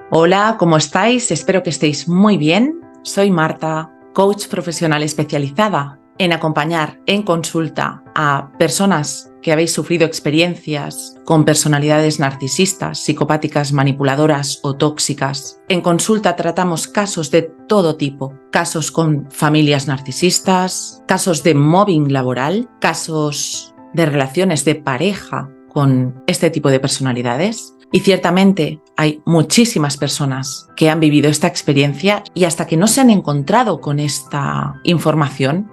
Hola, ¿cómo estáis? Espero que estéis muy bien. Soy Marta, coach profesional especializada en acompañar en consulta a personas que habéis sufrido experiencias con personalidades narcisistas, psicopáticas, manipuladoras o tóxicas. En consulta tratamos casos de todo tipo, casos con familias narcisistas, casos de mobbing laboral, casos de relaciones de pareja con este tipo de personalidades. Y ciertamente hay muchísimas personas que han vivido esta experiencia y hasta que no se han encontrado con esta información,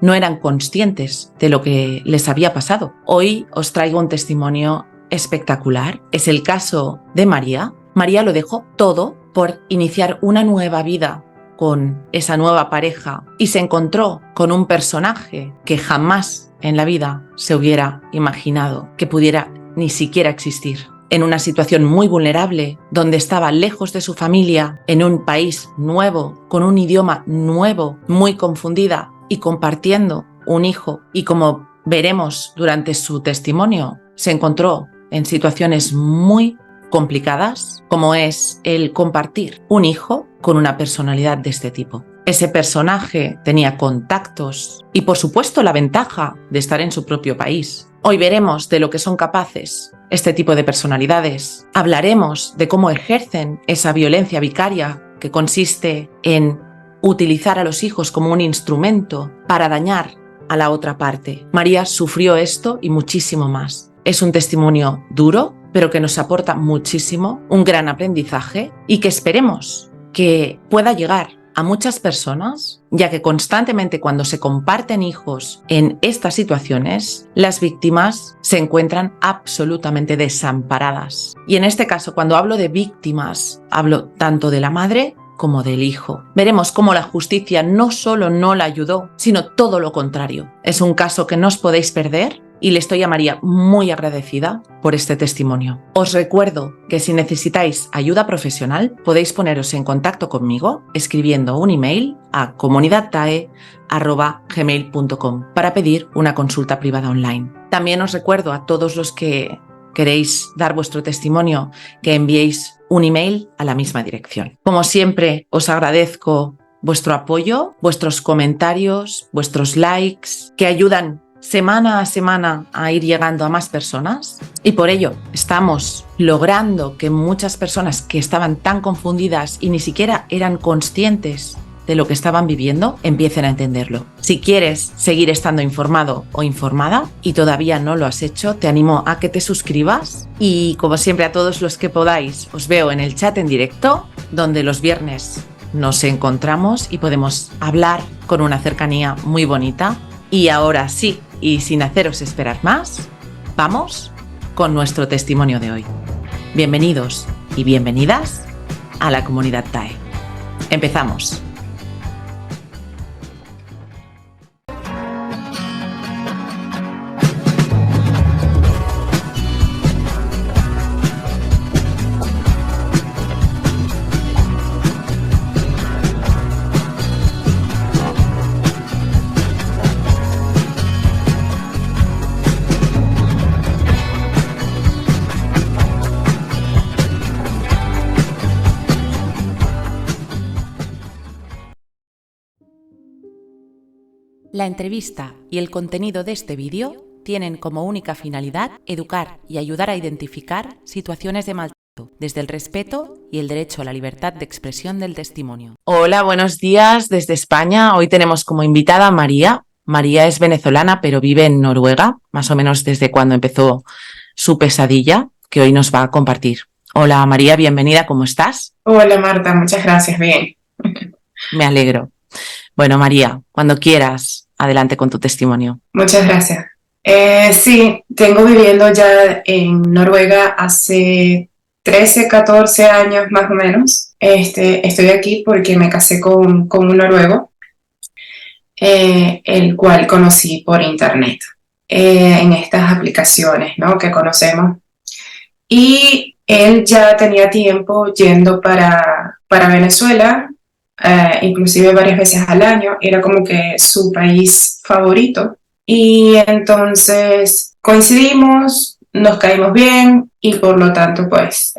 no eran conscientes de lo que les había pasado. Hoy os traigo un testimonio espectacular. Es el caso de María. María lo dejó todo por iniciar una nueva vida con esa nueva pareja y se encontró con un personaje que jamás en la vida se hubiera imaginado que pudiera ni siquiera existir. En una situación muy vulnerable, donde estaba lejos de su familia, en un país nuevo, con un idioma nuevo, muy confundida y compartiendo un hijo. Y como veremos durante su testimonio, se encontró en situaciones muy complicadas, como es el compartir un hijo con una personalidad de este tipo. Ese personaje tenía contactos y, por supuesto, la ventaja de estar en su propio país. Hoy veremos de lo que son capaces este tipo de personalidades. Hablaremos de cómo ejercen esa violencia vicaria que consiste en utilizar a los hijos como un instrumento para dañar a la otra parte. María sufrió esto y muchísimo más. Es un testimonio duro, pero que nos aporta muchísimo, un gran aprendizaje y que esperemos que pueda llegar a muchas personas, ya que constantemente cuando se comparten hijos en estas situaciones, las víctimas se encuentran absolutamente desamparadas. Y en este caso, cuando hablo de víctimas, hablo tanto de la madre como del hijo. Veremos cómo la justicia no solo no la ayudó, sino todo lo contrario. Es un caso que no os podéis perder y le estoy a María muy agradecida por este testimonio. Os recuerdo que si necesitáis ayuda profesional, podéis poneros en contacto conmigo escribiendo un email a comunidadtae@gmail.com para pedir una consulta privada online. También os recuerdo a todos los que queréis dar vuestro testimonio que enviéis un email a la misma dirección. Como siempre, os agradezco vuestro apoyo, vuestros comentarios, vuestros likes, que ayudan semana a semana a ir llegando a más personas, y por ello estamos logrando que muchas personas que estaban tan confundidas y ni siquiera eran conscientes de lo que estaban viviendo empiecen a entenderlo. Si quieres seguir estando informado o informada y todavía no lo has hecho, te animo a que te suscribas y, como siempre, a todos los que podáis, os veo en el chat en directo, donde los viernes nos encontramos y podemos hablar con una cercanía muy bonita. Y ahora sí, y sin haceros esperar más, vamos con nuestro testimonio de hoy. Bienvenidos y bienvenidas a la comunidad TAE. Empezamos. La entrevista y el contenido de este vídeo tienen como única finalidad educar y ayudar a identificar situaciones de maltrato, desde el respeto y el derecho a la libertad de expresión del testimonio. Hola, buenos días desde España. Hoy tenemos como invitada a María. María es venezolana, pero vive en Noruega, más o menos desde cuando empezó su pesadilla, que hoy nos va a compartir. Hola María, bienvenida, ¿cómo estás? Hola Marta, muchas gracias, bien. Me alegro. Bueno, María, cuando quieras, adelante con tu testimonio. Muchas gracias. Sí, tengo viviendo ya en Noruega hace 13, 14 años más o menos. Estoy aquí porque me casé con un noruego, el cual conocí por internet, en estas aplicaciones, ¿no?, que conocemos. Y él ya tenía tiempo yendo para Venezuela, inclusive varias veces al año. Era como que su país favorito. Y entonces coincidimos, nos caímos bien y por lo tanto pues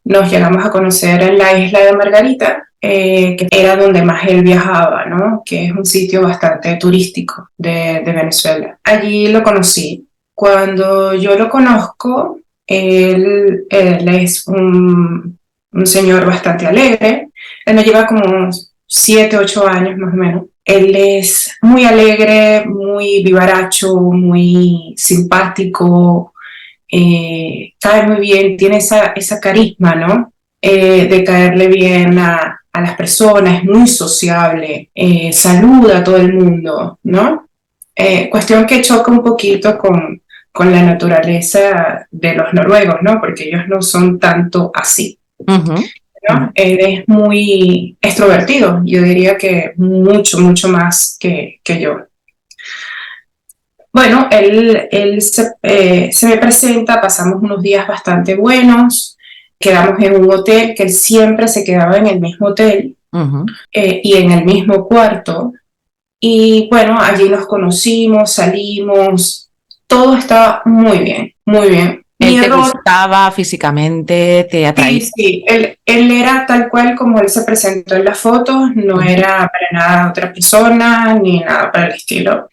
nos llegamos a conocer en la isla de Margarita, que era donde más él viajaba, ¿no? Que es un sitio bastante turístico de Venezuela. Allí lo conocí. Cuando yo lo conozco, él es un señor bastante alegre. Él nos lleva como 7, 8 años más o menos. Él es muy alegre, muy vivaracho, muy simpático, cae muy bien, tiene esa carisma, ¿no? De caerle bien a las personas, es muy sociable, saluda a todo el mundo, ¿no? Cuestión que choca un poquito con la naturaleza de los noruegos, ¿no? Porque ellos no son tanto así. Uh-huh. ¿No? Él es muy extrovertido, yo diría que mucho, mucho más que yo. Bueno, él se me presenta, pasamos unos días bastante buenos, quedamos en un hotel, que él siempre se quedaba en el mismo hotel Uh-huh. y en el mismo cuarto. Y bueno, allí nos conocimos, salimos, todo estaba muy bien, muy bien. ¿Él Mi te error, gustaba físicamente? ¿Te atraía? sí, él era tal cual como él se presentó en las fotos, no Uh-huh. era para nada otra persona, ni nada para el estilo.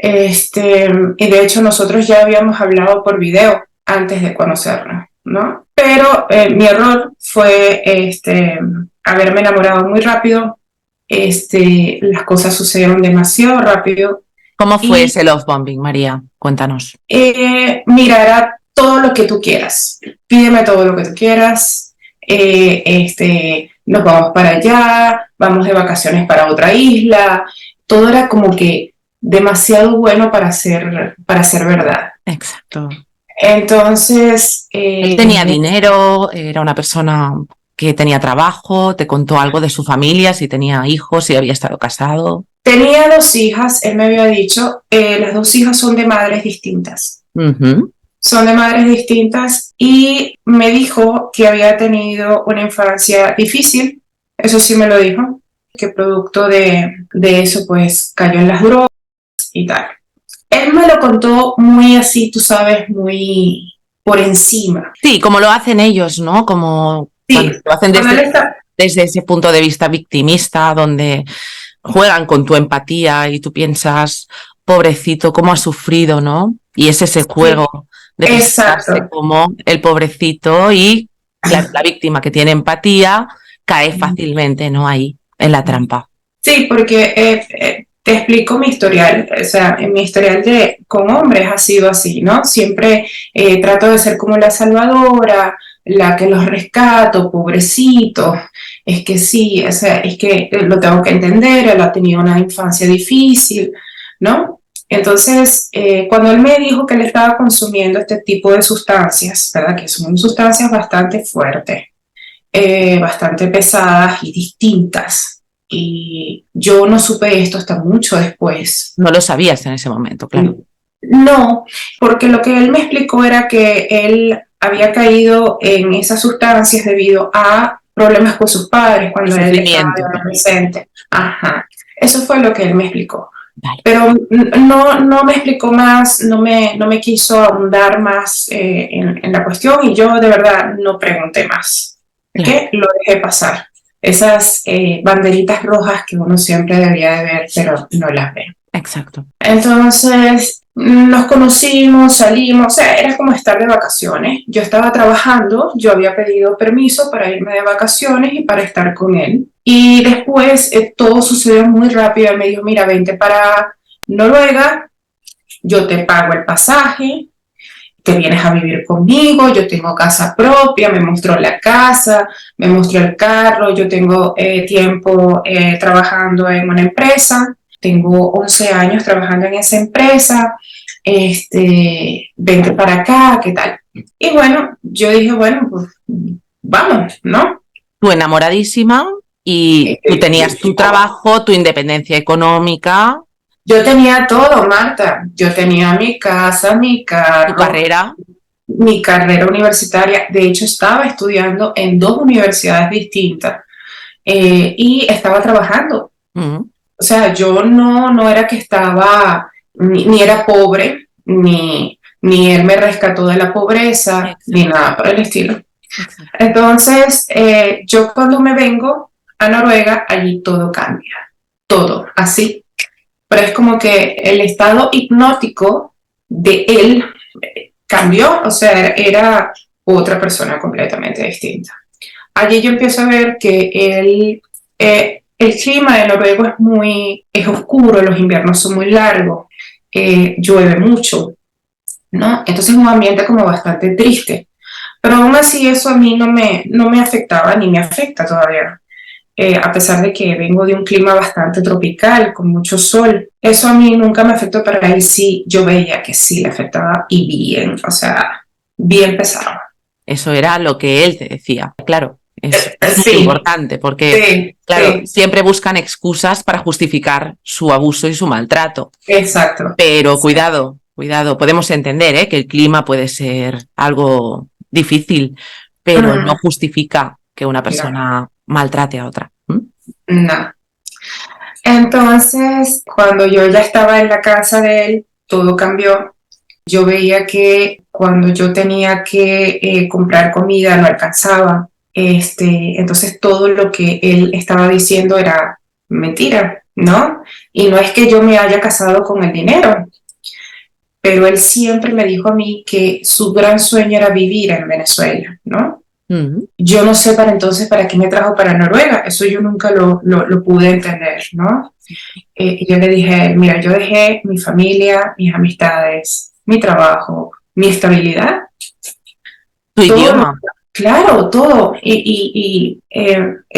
Y de hecho nosotros ya habíamos hablado por video antes de conocernos, ¿no? Pero mi error fue haberme enamorado muy rápido, las cosas sucedieron demasiado rápido ¿Cómo fue y ese love bombing, María? Cuéntanos. mirará todo lo que tú quieras, pídeme todo lo que tú quieras, nos vamos para allá, vamos de vacaciones para otra isla, todo era como que demasiado bueno para ser verdad. Exacto. Entonces, Él tenía dinero, era una persona que tenía trabajo, te contó algo de su familia, si tenía hijos, si había estado casado. tenía 2 hijas, él me había dicho, las 2 hijas son de madres distintas. Uh-huh. Son de madres distintas y me dijo que había tenido una infancia difícil, eso sí me lo dijo, que producto de eso pues cayó en las drogas y tal. Él me lo contó muy así, tú sabes, muy por encima. Sí, como lo hacen ellos, ¿no? Como cuando Sí, lo hacen cuando él está... desde ese punto de vista victimista, donde juegan con tu empatía y tú piensas, pobrecito, cómo ha sufrido, ¿no? Y es ese Sí, juego de presentarse exacto. como el pobrecito y, claro, la víctima que tiene empatía cae fácilmente, ¿no? Ahí, en la trampa. Sí, porque te explico mi historial, o sea, en mi historial con hombres ha sido así, ¿no? Siempre trato de ser como la salvadora, la que los rescato, pobrecito, es que sí, o sea, es que lo tengo que entender, él ha tenido una infancia difícil, ¿no? Entonces, cuando él me dijo que él estaba consumiendo este tipo de sustancias, ¿verdad? Que son sustancias bastante fuertes, bastante pesadas y distintas. Y yo no supe esto hasta mucho después. No lo sabías en ese momento, claro. No, porque lo que él me explicó era que él había caído en esas sustancias debido a problemas con sus padres cuando él estaba Sufrimiento. adolescente. Ajá. Eso fue lo que él me explicó. Vale. Pero no me explicó más, no me quiso ahondar más en la cuestión y yo de verdad no pregunté más. Claro. ¿Qué? Lo dejé pasar. Esas banderitas rojas que uno siempre debería de ver, pero no las ve. Exacto. Entonces nos conocimos, salimos, o sea, era como estar de vacaciones. Yo estaba trabajando, yo había pedido permiso para irme de vacaciones y para estar con él. Y después todo sucedió muy rápido. Él me dijo, mira, vente para Noruega, yo te pago el pasaje, te vienes a vivir conmigo, yo tengo casa propia, me mostró la casa, me mostró el carro, yo tengo tiempo trabajando en una empresa, tengo 11 años trabajando en esa empresa, vente para acá, ¿qué tal? Y bueno, yo dije, bueno, pues vamos, ¿no? Tú enamoradísima y tú tenías tu trabajo, tu independencia económica, Yo tenía todo, Marta. Yo tenía mi casa, mi tu carro, carrera. mi carrera universitaria. De hecho, estaba estudiando en 2 universidades distintas y estaba trabajando. Mm. O sea, yo no era que estaba, ni era pobre, ni ni él me rescató de la pobreza, ni nada por el estilo. Exacto. Entonces, yo cuando me vengo a Noruega, allí todo cambia, todo, así. Pero es como que el estado hipnótico de él cambió, o sea, era otra persona completamente distinta. Allí yo empiezo a ver que el clima de Noruega es oscuro, los inviernos son muy largos, llueve mucho, ¿no? Entonces es un ambiente como bastante triste. Pero aún así eso a mí no me afectaba ni me afecta todavía. A pesar de que vengo de un clima bastante tropical, con mucho sol, eso a mí nunca me afectó, pero a él sí, yo veía que sí le afectaba y bien, o sea, bien pesado. Eso era lo que él te decía. Claro, es muy Sí, importante porque, sí, claro, sí, siempre buscan excusas para justificar su abuso y su maltrato. exacto. Pero cuidado, cuidado, podemos entender, ¿eh?, que el clima puede ser algo difícil, pero no justifica que una No, persona maltrate a otra. ¿Mm? no. Entonces, cuando yo ya estaba en la casa de él, todo cambió. Yo veía que cuando yo tenía que comprar comida no alcanzaba. Entonces todo lo que él estaba diciendo era mentira, ¿no? Y no es que yo me haya casado con el dinero, pero él siempre me dijo a mí que su gran sueño era vivir en Venezuela, ¿no? Mm. Yo no sé para entonces para qué me trajo para Noruega, eso yo nunca lo pude entender, ¿no? Y yo le dije, mira, yo dejé mi familia, mis amistades, mi trabajo, mi estabilidad, Tu todo lo, idioma. claro, todo. Él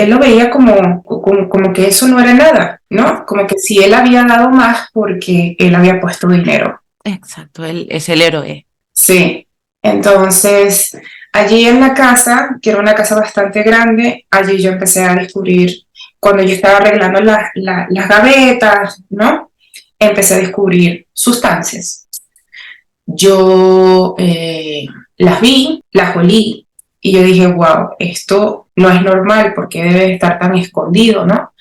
lo veía como que eso no era nada, ¿no? Como que si él había dado más porque él había puesto dinero. Exacto, él es el héroe. Sí. Entonces, allí en la casa, que era una casa bastante grande, allí yo empecé a descubrir, cuando yo estaba arreglando las gavetas, ¿no? Empecé a descubrir sustancias. Yo las vi, las olí y yo dije, wow, esto no es normal porque debe estar tan escondido, ¿no?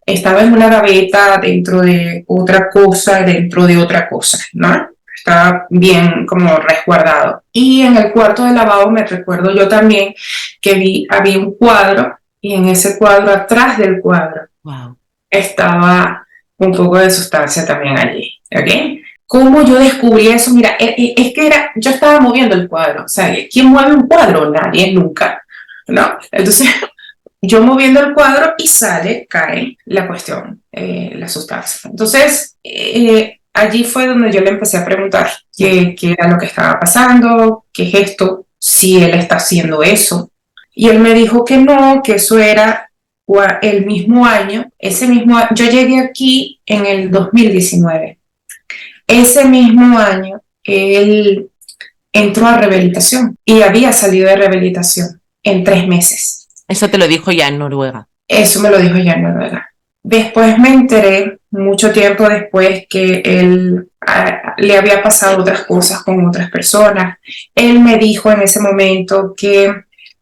Estaba en una gaveta dentro de otra cosa, dentro de otra cosa, ¿no? Estaba bien como resguardado. Y en el cuarto de lavado me recuerdo yo también que había un cuadro y en ese cuadro, atrás del cuadro, Wow. estaba un poco de sustancia también allí, ¿ok? ¿Cómo yo descubrí eso? Mira, es que yo estaba moviendo el cuadro, o sea, ¿quién mueve un cuadro? Nadie, nunca, ¿no? Entonces, yo moviendo el cuadro y cae la cuestión, la sustancia. Entonces, allí fue donde yo le empecé a preguntar qué era lo que estaba pasando, qué es esto, si él está haciendo eso. Y él me dijo que no, que eso era el mismo año, yo llegué aquí en el 2019. Ese mismo año, él entró a rehabilitación y había salido de rehabilitación en 3 meses. Eso te lo dijo ya en Noruega. Eso me lo dijo ya en Noruega. Después me enteré, mucho tiempo después, que él le había pasado otras cosas con otras personas. Él me dijo en ese momento que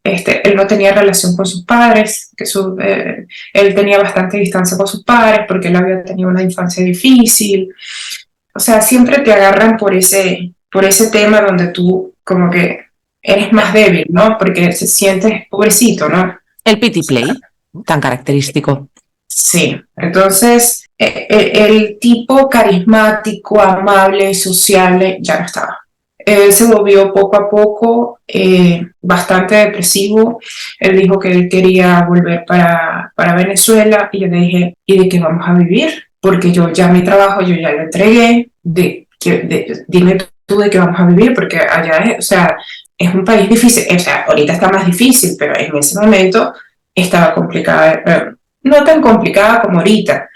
él no tenía relación con sus padres, que él tenía bastante distancia con sus padres porque él había tenido una infancia difícil. O sea, siempre te agarran por ese tema donde tú como que eres más débil, ¿no? Porque se sientes pobrecito, ¿no? El pity play, tan característico. Sí, entonces el tipo carismático, amable, sociable ya no estaba. Él se volvió poco a poco bastante depresivo. Él dijo que él quería volver para Venezuela y yo le dije, ¿y de qué vamos a vivir? Porque yo ya mi trabajo, yo ya lo entregué. Dime tú de qué vamos a vivir, porque allá o sea, es un país difícil. O sea, ahorita está más difícil, pero en ese momento estaba complicada. No tan complicada como ahorita,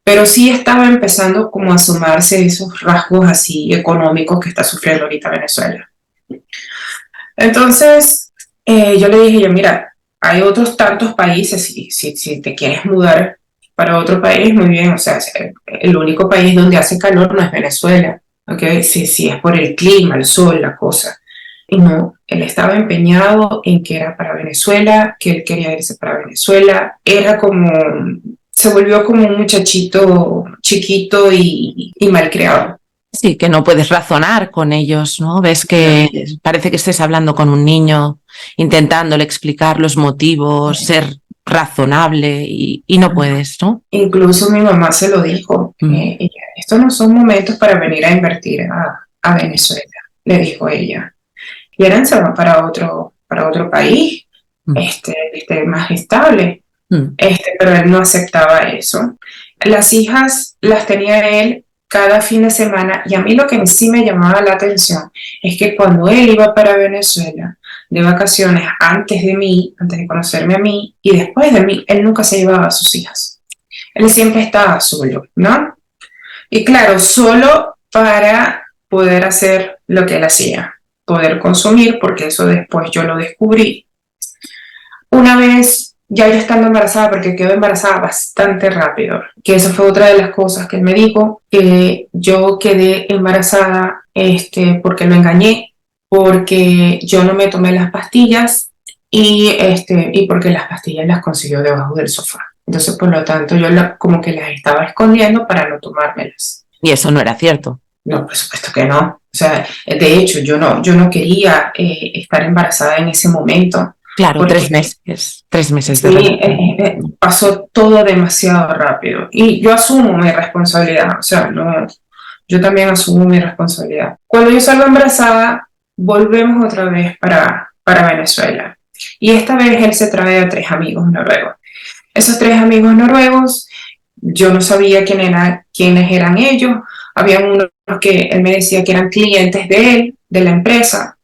pero sí estaba empezando como a sumarse esos rasgos así económicos que está sufriendo ahorita Venezuela. Entonces, yo le dije, mira, hay otros tantos países, si te quieres mudar para otro país, muy bien, o sea, el único país donde hace calor no es Venezuela, ¿ok? Sí, es por el clima, el sol, la cosa. Y no, él estaba empeñado en que era para Venezuela, que él quería irse para Venezuela. Se volvió como un muchachito chiquito y malcriado. Sí, que no puedes razonar con ellos, ¿no? Ves que parece que estés hablando con un niño, intentándole explicar los motivos, ser razonable y no puedes, ¿no? Incluso mi mamá se lo dijo, estos no son momentos para venir a invertir a Venezuela, le dijo ella. Quieren se van para otro país, más estable, pero él no aceptaba eso. Las hijas las tenía él cada fin de semana y a mí lo que sí me llamaba la atención es que cuando él iba para Venezuela de vacaciones antes de conocerme a mí y después de mí, él nunca se llevaba a sus hijas. Él siempre estaba solo, ¿no? Y claro, solo para poder hacer lo que él hacía, poder consumir, porque eso después yo lo descubrí. Una vez, ya yo estando embarazada, porque quedó embarazada bastante rápido, que eso fue otra de las cosas que él me dijo, que yo quedé embarazada porque lo engañé, porque yo no me tomé las pastillas y porque las pastillas las consiguió debajo del sofá. Entonces, por lo tanto, yo como que las estaba escondiendo para no tomármelas. Y eso no era cierto. No, por supuesto que no. O sea, de hecho, yo no quería estar embarazada en ese momento. Claro, 3 meses. 3 meses de relación. Pasó todo demasiado rápido. Y yo asumo mi responsabilidad. O sea, no, yo también asumo mi responsabilidad. Cuando yo salgo embarazada, volvemos otra vez para Venezuela. Y esta vez él se trae a 3 amigos noruegos. Esos 3 amigos noruegos, yo no sabía quiénes eran ellos. Habían unos que él me decía que eran clientes de él, de la empresa.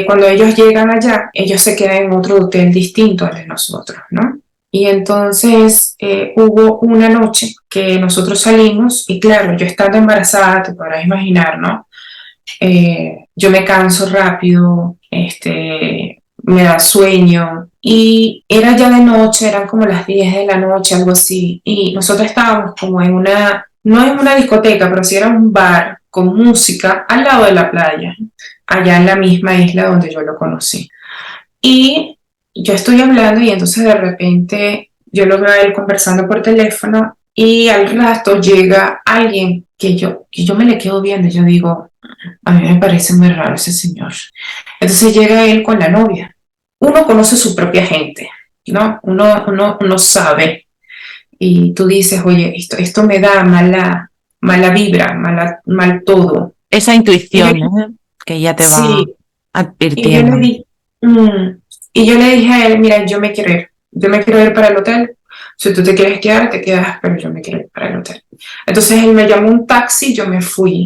Cuando ellos llegan allá, ellos se quedan en otro hotel distinto al de nosotros, ¿no? Y entonces hubo una noche que nosotros salimos y claro, yo estando embarazada, te podrás imaginar, ¿no? Yo me canso rápido, me da sueño y era ya de noche, eran como las 10 de la noche, algo así, y nosotros estábamos como no en una discoteca, pero sí era un bar con música al lado de la playa, allá en la misma isla donde yo lo conocí. Y yo estoy hablando y entonces de repente yo lo veo a él conversando por teléfono y al rato llega alguien que yo me le quedo viendo y yo digo, a mí me parece muy raro ese señor. Entonces llega él con la novia. Uno conoce su propia gente, ¿no? Uno sabe. Y tú dices, oye, esto me da mala vibra, mal todo. Esa intuición, que ya te va advirtiendo. Y yo le dije a él, mira, yo me quiero ir para el hotel. Si tú te quieres quedar, te quedas, pero yo me quiero ir para el hotel. Entonces él me llamó un taxi, yo me fui.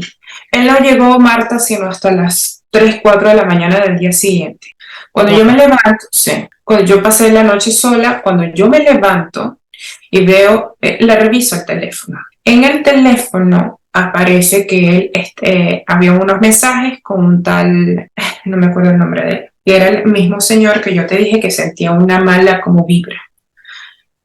Él no llegó, Marta, sino hasta las 3, 4 de la mañana del día siguiente. Cuando yo me levanto, cuando yo pasé la noche sola, cuando yo me levanto y veo, le reviso el teléfono. En el teléfono aparece que él, había unos mensajes con un tal, no me acuerdo el nombre de él, que era el mismo señor que yo te dije que sentía una mala como vibra.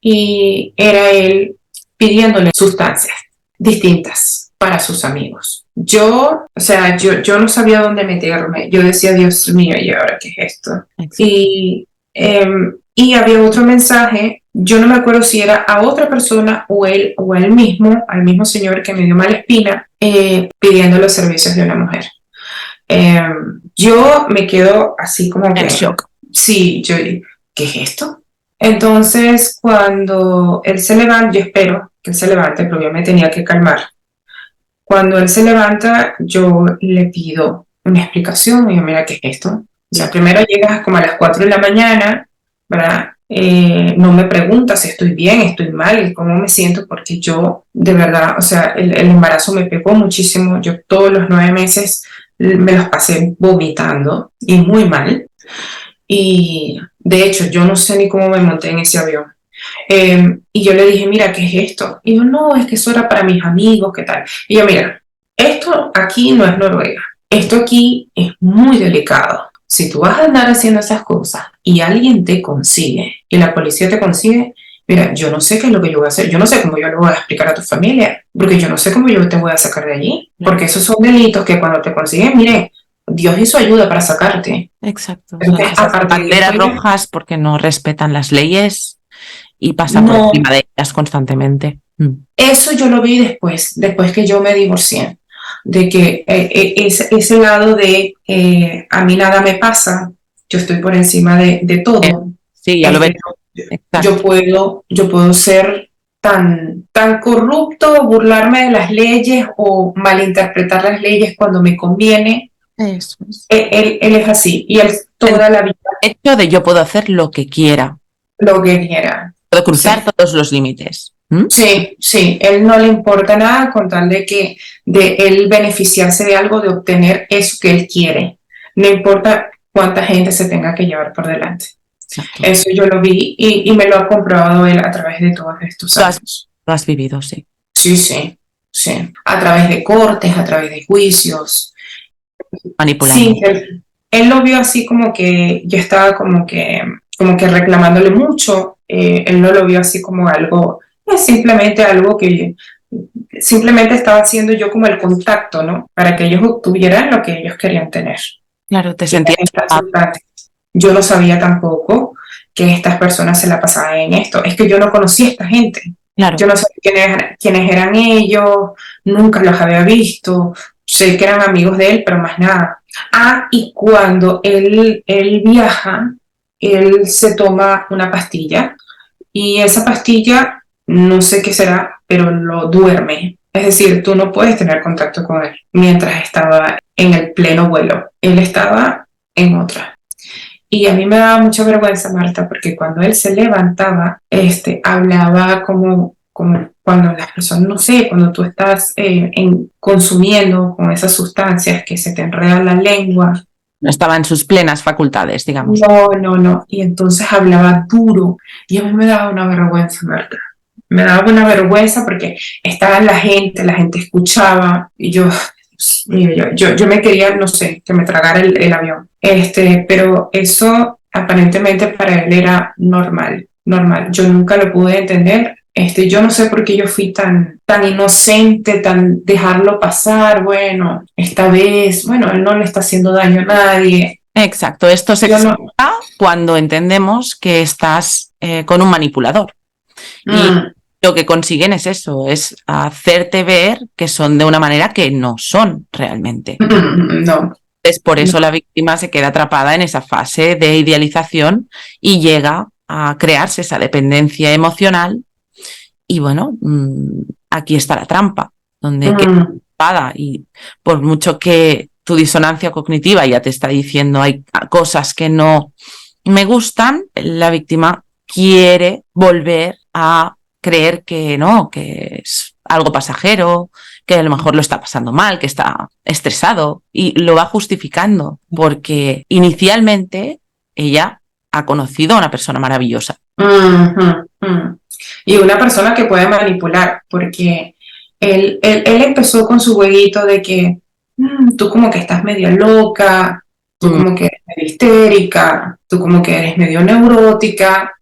Y era él pidiéndole sustancias distintas para sus amigos. Yo no sabía dónde meterme. Yo decía, Dios mío, ¿y ahora qué es esto? Y había otro mensaje, yo no me acuerdo si era a otra persona o él al mismo señor que me dio mala espina, pidiendo los servicios de una mujer. Yo me quedo así como que... En shock. Sí, ¿qué es esto? Entonces, cuando él se levanta, yo espero que él se levante, pero yo me tenía que calmar. Cuando él se levanta, yo le pido una explicación y yo, mira, ¿qué es esto? O sea, primero llegas como a las 4 de la mañana, ¿verdad? No me pregunta si estoy bien, estoy mal, cómo me siento, porque yo, de verdad, o sea, el embarazo me pegó muchísimo. Yo todos los 9 meses me los pasé vomitando y muy mal. Y de hecho, yo no sé ni cómo me monté en ese avión. Y yo le dije, mira, ¿qué es esto? Y yo, no, es que eso era para mis amigos, ¿qué tal? Y yo, mira, esto aquí no es Noruega. Esto aquí es muy delicado. Si tú vas a andar haciendo esas cosas y alguien te consigue y la policía te consigue, mira, yo no sé qué es lo que yo voy a hacer. Yo no sé cómo yo le voy a explicar a tu familia, porque yo no sé cómo yo te voy a sacar de allí. Porque esos son delitos que cuando te consiguen, mire, Dios hizo ayuda para sacarte. Exacto. Entonces, banderas rojas porque no respetan las leyes y pasan por encima de ellas constantemente. Eso yo lo vi después que yo me divorcié. de que ese lado de a mí nada me pasa, yo estoy por encima de todo. Sí, ya lo ves. Yo puedo ser tan corrupto, burlarme de las leyes o malinterpretar las leyes cuando me conviene. Eso es. Él es así, y él toda la vida. El hecho de yo puedo hacer lo que quiera. Lo que quiera. Puedo cruzar todos los límites. Sí, él no le importa nada con tal de él beneficiarse de algo, de obtener eso que él quiere. No importa cuánta gente se tenga que llevar por delante. Exacto. Eso yo lo vi y me lo ha comprobado él a través de todos estos años. Lo has vivido, sí. Sí. A través de cortes, a través de juicios. Manipulando. Sí, él lo vio así como que yo estaba como que reclamándole mucho. Él no lo vio así como algo, simplemente algo que simplemente estaba haciendo yo como el contacto, ¿no? Para que ellos obtuvieran lo que ellos querían tener. Claro, te sentías. Yo no sabía tampoco que estas personas se la pasaban en esto. Es que yo no conocía a esta gente. Claro. Yo no sabía quiénes eran ellos, nunca los había visto. Sé que eran amigos de él, pero más nada. Y cuando él viaja, él se toma una pastilla y esa pastilla, no sé qué será, pero lo duerme. Es decir, tú no puedes tener contacto con él mientras estaba en el pleno vuelo. Él estaba en otra. Y a mí me daba mucha vergüenza, Marta, porque cuando él se levantaba, hablaba como cuando las personas, no sé, cuando tú estás consumiendo con esas sustancias que se te enreda la lengua. No estaba en sus plenas facultades, digamos. No. Y entonces hablaba duro. Y a mí me daba una vergüenza, Marta. Me daba una vergüenza porque estaba la gente escuchaba y yo me quería, no sé, que me tragara el avión. Pero eso aparentemente para él era normal. Yo nunca lo pude entender. Yo no sé por qué yo fui tan inocente, tan dejarlo pasar. Bueno, esta vez, él no le está haciendo daño a nadie. Exacto, esto se explica cuando entendemos que estás con un manipulador. Y lo que consiguen es eso, es hacerte ver que son de una manera que no son realmente. No. Es por eso la víctima se queda atrapada en esa fase de idealización y llega a crearse esa dependencia emocional. Y bueno, aquí está la trampa, donde queda atrapada, y por mucho que tu disonancia cognitiva ya te está diciendo hay cosas que no me gustan, la víctima quiere volver a creer que no, que es algo pasajero, que a lo mejor lo está pasando mal, que está estresado, y lo va justificando porque inicialmente ella ha conocido a una persona maravillosa. Y una persona que puede manipular, porque él empezó con su jueguito de que tú como que estás medio loca, tú como que eres medio histérica, tú como que eres medio neurótica,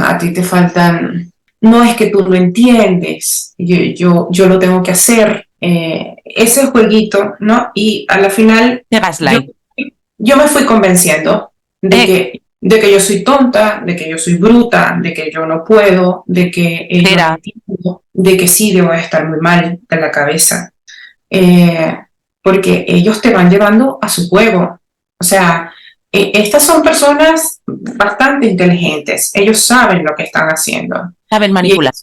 a ti te faltan... No es que tú lo entiendes, yo lo tengo que hacer, ese jueguito, ¿no? Y a la final yo me fui convenciendo de que yo soy tonta, de que yo soy bruta, de que yo no puedo, de que de que sí debo estar muy mal de la cabeza, porque ellos te van llevando a su juego. O sea, estas son personas bastante inteligentes, ellos saben lo que están haciendo. Saben manipular.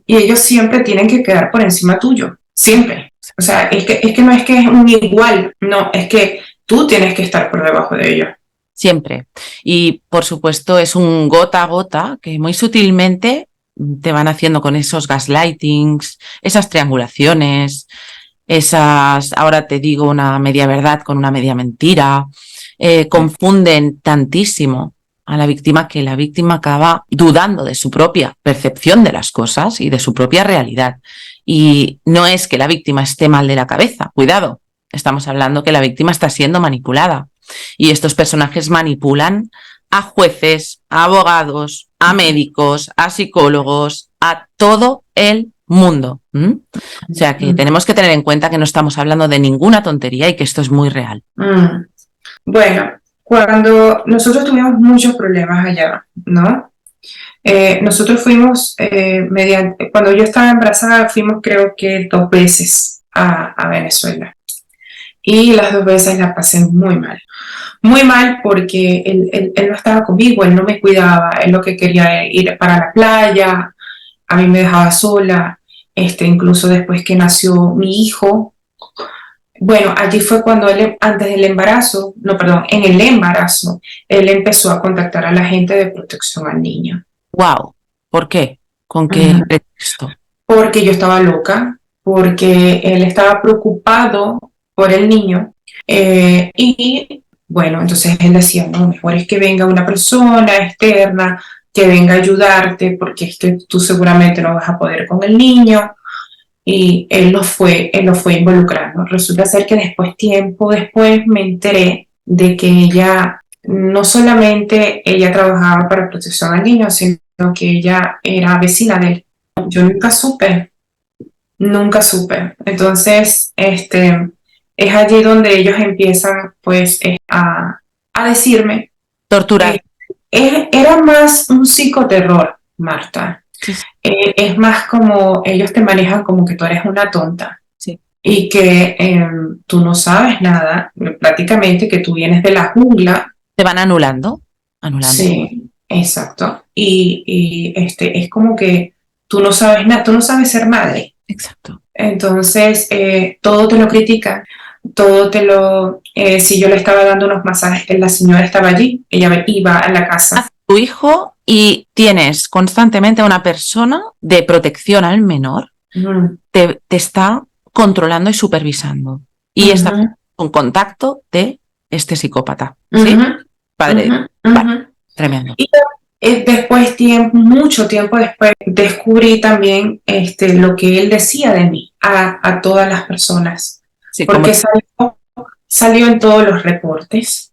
Y ellos siempre tienen que quedar por encima tuyo, siempre. O sea, es que no es que es un igual, no, es que tú tienes que estar por debajo de ellos. Siempre. Y por supuesto es un gota a gota que muy sutilmente te van haciendo con esos gaslightings, esas triangulaciones, ahora te digo una media verdad con una media mentira, confunden tantísimo a la víctima que la víctima acaba dudando de su propia percepción de las cosas y de su propia realidad. Y no es que la víctima esté mal de la cabeza, cuidado, estamos hablando que la víctima está siendo manipulada. Y estos personajes manipulan a jueces, a abogados, a médicos, a psicólogos, a todo el mundo. O sea que tenemos que tener en cuenta que no estamos hablando de ninguna tontería y que esto es muy real. Bueno, cuando nosotros tuvimos muchos problemas allá, ¿no? Nosotros fuimos, cuando yo estaba embarazada, fuimos creo que 2 veces a Venezuela. Y las 2 veces la pasé muy mal porque él no estaba conmigo, él no me cuidaba, él lo que quería era ir para la playa, a mí me dejaba sola, incluso después que nació mi hijo. Bueno, allí fue cuando él, antes del embarazo, no, perdón, en el embarazo, él empezó a contactar a la gente de protección al niño. Wow. ¿Por qué? ¿Con qué pretexto? Porque yo estaba loca, porque él estaba preocupado por el niño. Y bueno, entonces él decía, no, mejor es que venga una persona externa que venga a ayudarte, porque es que tú seguramente no vas a poder con el niño. Y él lo fue involucrando. Resulta ser que tiempo después, me enteré de que ella, no solamente ella trabajaba para protección al niño, sino que ella era vecina de él. Yo nunca supe. Entonces, es allí donde ellos empiezan, pues, a decirme, Torturar. era más un psicoterror, Marta. Sí, sí. Es más como ellos te manejan como que tú eres una tonta. Sí. Y que tú no sabes nada, prácticamente que tú vienes de la jungla. Te van anulando. Sí, exacto. Es como que tú no sabes nada, tú no sabes ser madre. Exacto. Entonces, todo te lo critican, si yo le estaba dando unos masajes, la señora estaba allí, ella iba a la casa. Tu hijo y tienes constantemente a una persona de protección al menor, te está controlando y supervisando. Y está en contacto de este psicópata. ¿Sí? Padre. Vale, tremendo. Y después, mucho tiempo después, descubrí también lo que él decía de mí a todas las personas. Sí, porque salió en todos los reportes.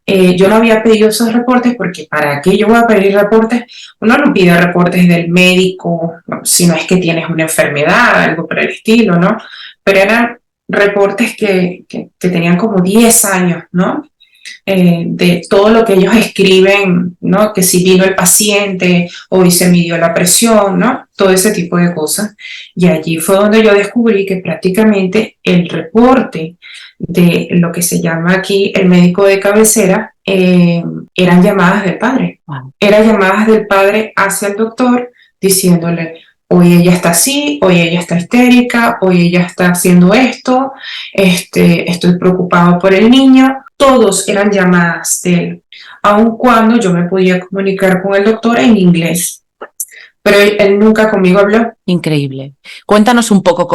Yo no había pedido esos reportes porque ¿para qué yo voy a pedir reportes? Uno no pide reportes del médico, si no es que tienes una enfermedad, algo por el estilo, ¿no? Pero eran reportes que tenían como 10 años, ¿no? De todo lo que ellos escriben, ¿no? Que si vino el paciente, hoy se midió la presión, ¿no? Todo ese tipo de cosas. Y allí fue donde yo descubrí que prácticamente el reporte de lo que se llama aquí el médico de cabecera eran llamadas del padre. Wow. Eran llamadas del padre hacia el doctor diciéndole, hoy ella está así, hoy ella está histérica, hoy ella está haciendo esto, estoy preocupado por el niño. Todos eran llamadas de él, aun cuando yo me podía comunicar con el doctor en inglés. Pero él nunca conmigo habló. Increíble. Cuéntanos un poco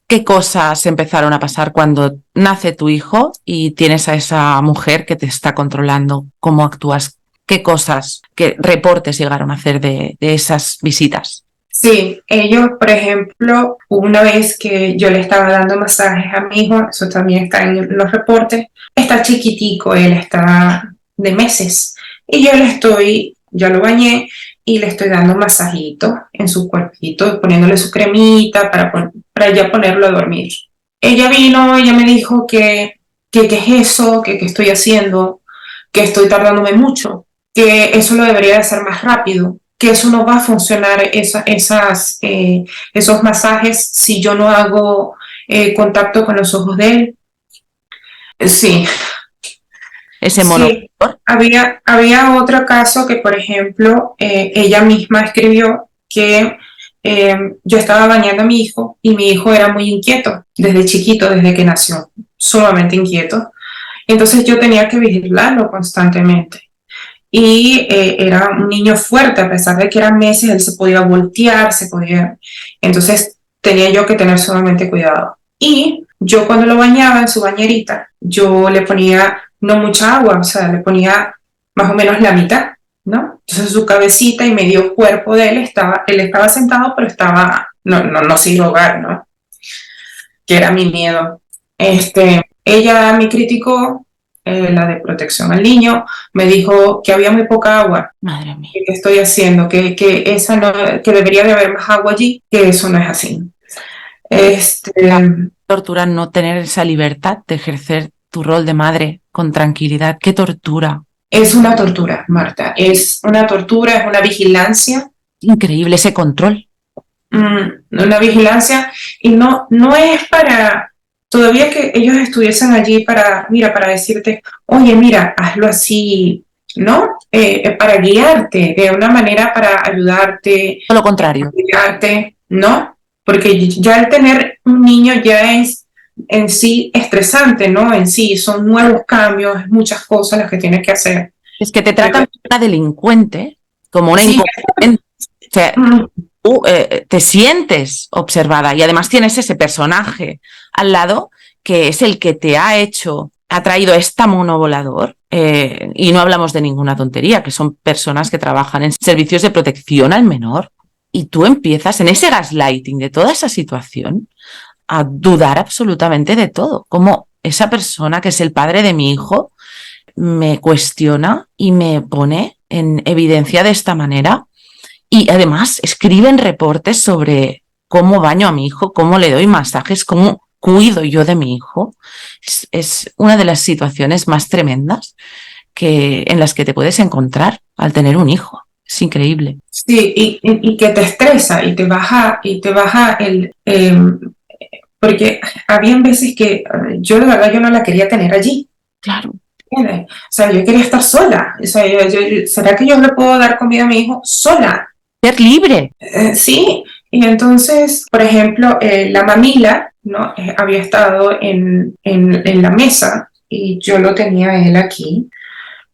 qué cosas empezaron a pasar cuando nace tu hijo y tienes a esa mujer que te está controlando. ¿Cómo actúas? ¿Qué cosas, qué reportes llegaron a hacer de esas visitas? Sí, ellos, por ejemplo, una vez que yo le estaba dando masajes a mi hijo, eso también está en los reportes, está chiquitico, él está de meses, y ya lo bañé y le estoy dando masajito en su cuerpito, poniéndole su cremita para ya ponerlo a dormir. Ella me dijo que qué es eso, que estoy haciendo, que estoy tardándome mucho, que eso lo debería de hacer más rápido, que eso no va a funcionar, esos masajes, si yo no hago contacto con los ojos de él. Sí. Ese Sí, había otro caso que, por ejemplo, ella misma escribió que yo estaba bañando a mi hijo y mi hijo era muy inquieto desde chiquito, desde que nació, sumamente inquieto. Entonces yo tenía que vigilarlo constantemente. Y era un niño fuerte, a pesar de que eran meses, él se podía voltear, entonces tenía yo que tener sumamente cuidado. Y yo cuando lo bañaba en su bañerita, yo le ponía no mucha agua, o sea, le ponía más o menos la mitad, ¿no? Entonces su cabecita y medio cuerpo de él estaba sentado, pero no sin hogar, ¿no? Que era mi miedo. Ella me criticó, la de protección al niño, me dijo que había muy poca agua. Madre mía. ¿Qué estoy haciendo? Que debería de haber más agua allí, que eso no es así. Tortura no tener esa libertad de ejercer tu rol de madre con tranquilidad. ¡Qué tortura! Es una tortura, Marta. Es una tortura, es una vigilancia. Increíble ese control. una vigilancia, y no es para, todavía que ellos estuviesen allí para decirte, oye, mira, hazlo así, ¿no? Para guiarte, de una manera para ayudarte, Todo lo contrario. guiarte, ¿no? Porque ya el tener un niño ya es en sí estresante, ¿no? En sí, son nuevos cambios, muchas cosas las que tienes que hacer. Es que te tratan como una delincuente, como una Sí, incompetente. O sea, tú te sientes observada y además tienes ese personaje al lado que es el que te ha traído esta mono volador, y no hablamos de ninguna tontería, que son personas que trabajan en servicios de protección al menor, y tú empiezas en ese gaslighting de toda esa situación a dudar absolutamente de todo, como esa persona que es el padre de mi hijo me cuestiona y me pone en evidencia de esta manera. Y además escriben reportes sobre cómo baño a mi hijo, cómo le doy masajes, cómo cuido yo de mi hijo. Es una de las situaciones más tremendas en las que te puedes encontrar al tener un hijo. Es increíble. Sí, y que te estresa y te baja porque habían veces que yo de verdad yo no la quería tener allí. Claro. ¿Entiendes? O sea, yo quería estar sola. O sea, ¿será que yo le puedo dar comida a mi hijo sola? Ser libre. Sí, y entonces, por ejemplo, la mamila, ¿no? Había estado en la mesa y yo lo tenía a él aquí.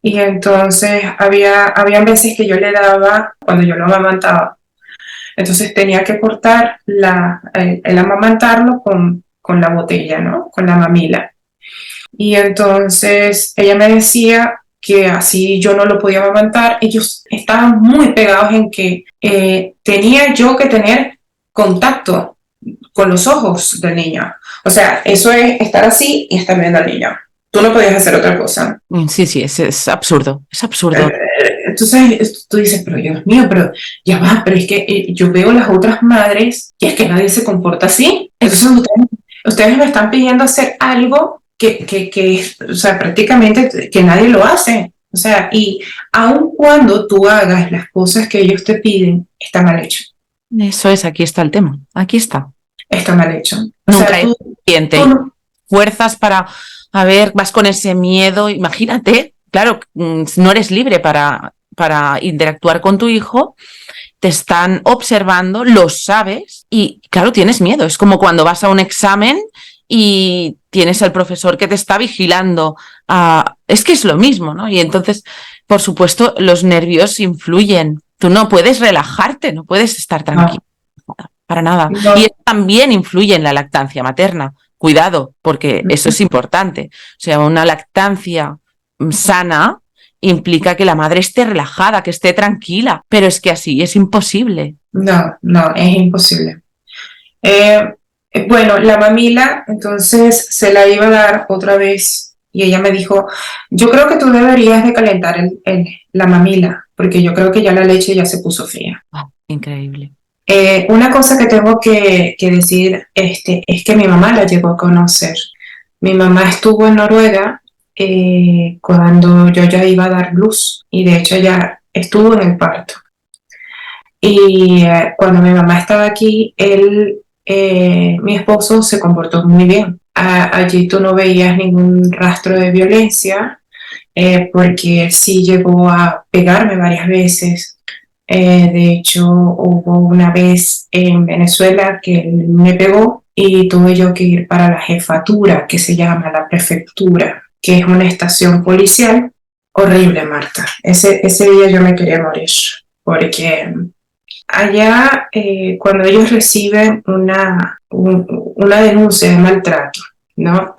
Y entonces habían veces que yo le daba, cuando yo lo amamantaba, entonces tenía que cortar el amamantarlo con la botella, ¿no? Con la mamila. Y entonces ella me decía que así yo no lo podía amamantar. Ellos estaban muy pegados en que tenía yo que tener contacto con los ojos del niño. O sea, eso es estar así y estar viendo al niño. Tú no podías hacer otra cosa. Sí, es absurdo, es absurdo. Entonces tú dices, pero Dios mío, pero ya va, pero es que yo veo las otras madres y es que nadie se comporta así. Entonces ustedes me están pidiendo hacer algo que o sea, prácticamente que nadie lo hace. O sea, y aun cuando tú hagas las cosas que ellos te piden, está mal hecho. Eso es, aquí está el tema, aquí está. Está mal hecho. O Nunca sea, es suficiente. tú Fuerzas para, a ver, vas con ese miedo, imagínate, claro, no eres libre para interactuar con tu hijo, te están observando, lo sabes y claro, tienes miedo. Es como cuando vas a un examen y tienes al profesor que te está vigilando. Es que es lo mismo, ¿no? Y entonces, por supuesto, los nervios influyen. Tú no puedes relajarte, no puedes estar tranquilo. Para nada. no, Y eso también influye en la lactancia materna. Cuidado, porque eso es importante. O sea, una lactancia sana implica que la madre esté relajada, que esté tranquila, pero es que así es imposible. no, es imposible. Bueno, la mamila, entonces se la iba a dar otra vez y ella me dijo, yo creo que tú deberías de calentar la mamila, porque yo creo que ya la leche ya se puso fría. Increíble. Una cosa que tengo que decir es que mi mamá la llegó a conocer. Mi mamá estuvo en Noruega cuando yo ya iba a dar luz y de hecho ella estuvo en el parto. Y cuando mi mamá estaba aquí, mi esposo se comportó muy bien. Allí tú no veías ningún rastro de violencia, porque él sí llegó a pegarme varias veces. De hecho, hubo una vez en Venezuela que él me pegó y tuve yo que ir para la jefatura, que se llama la prefectura, que es una estación policial. Horrible, Marta. Ese día yo me quería morir, porque allá cuando ellos reciben una denuncia de maltrato, ¿no?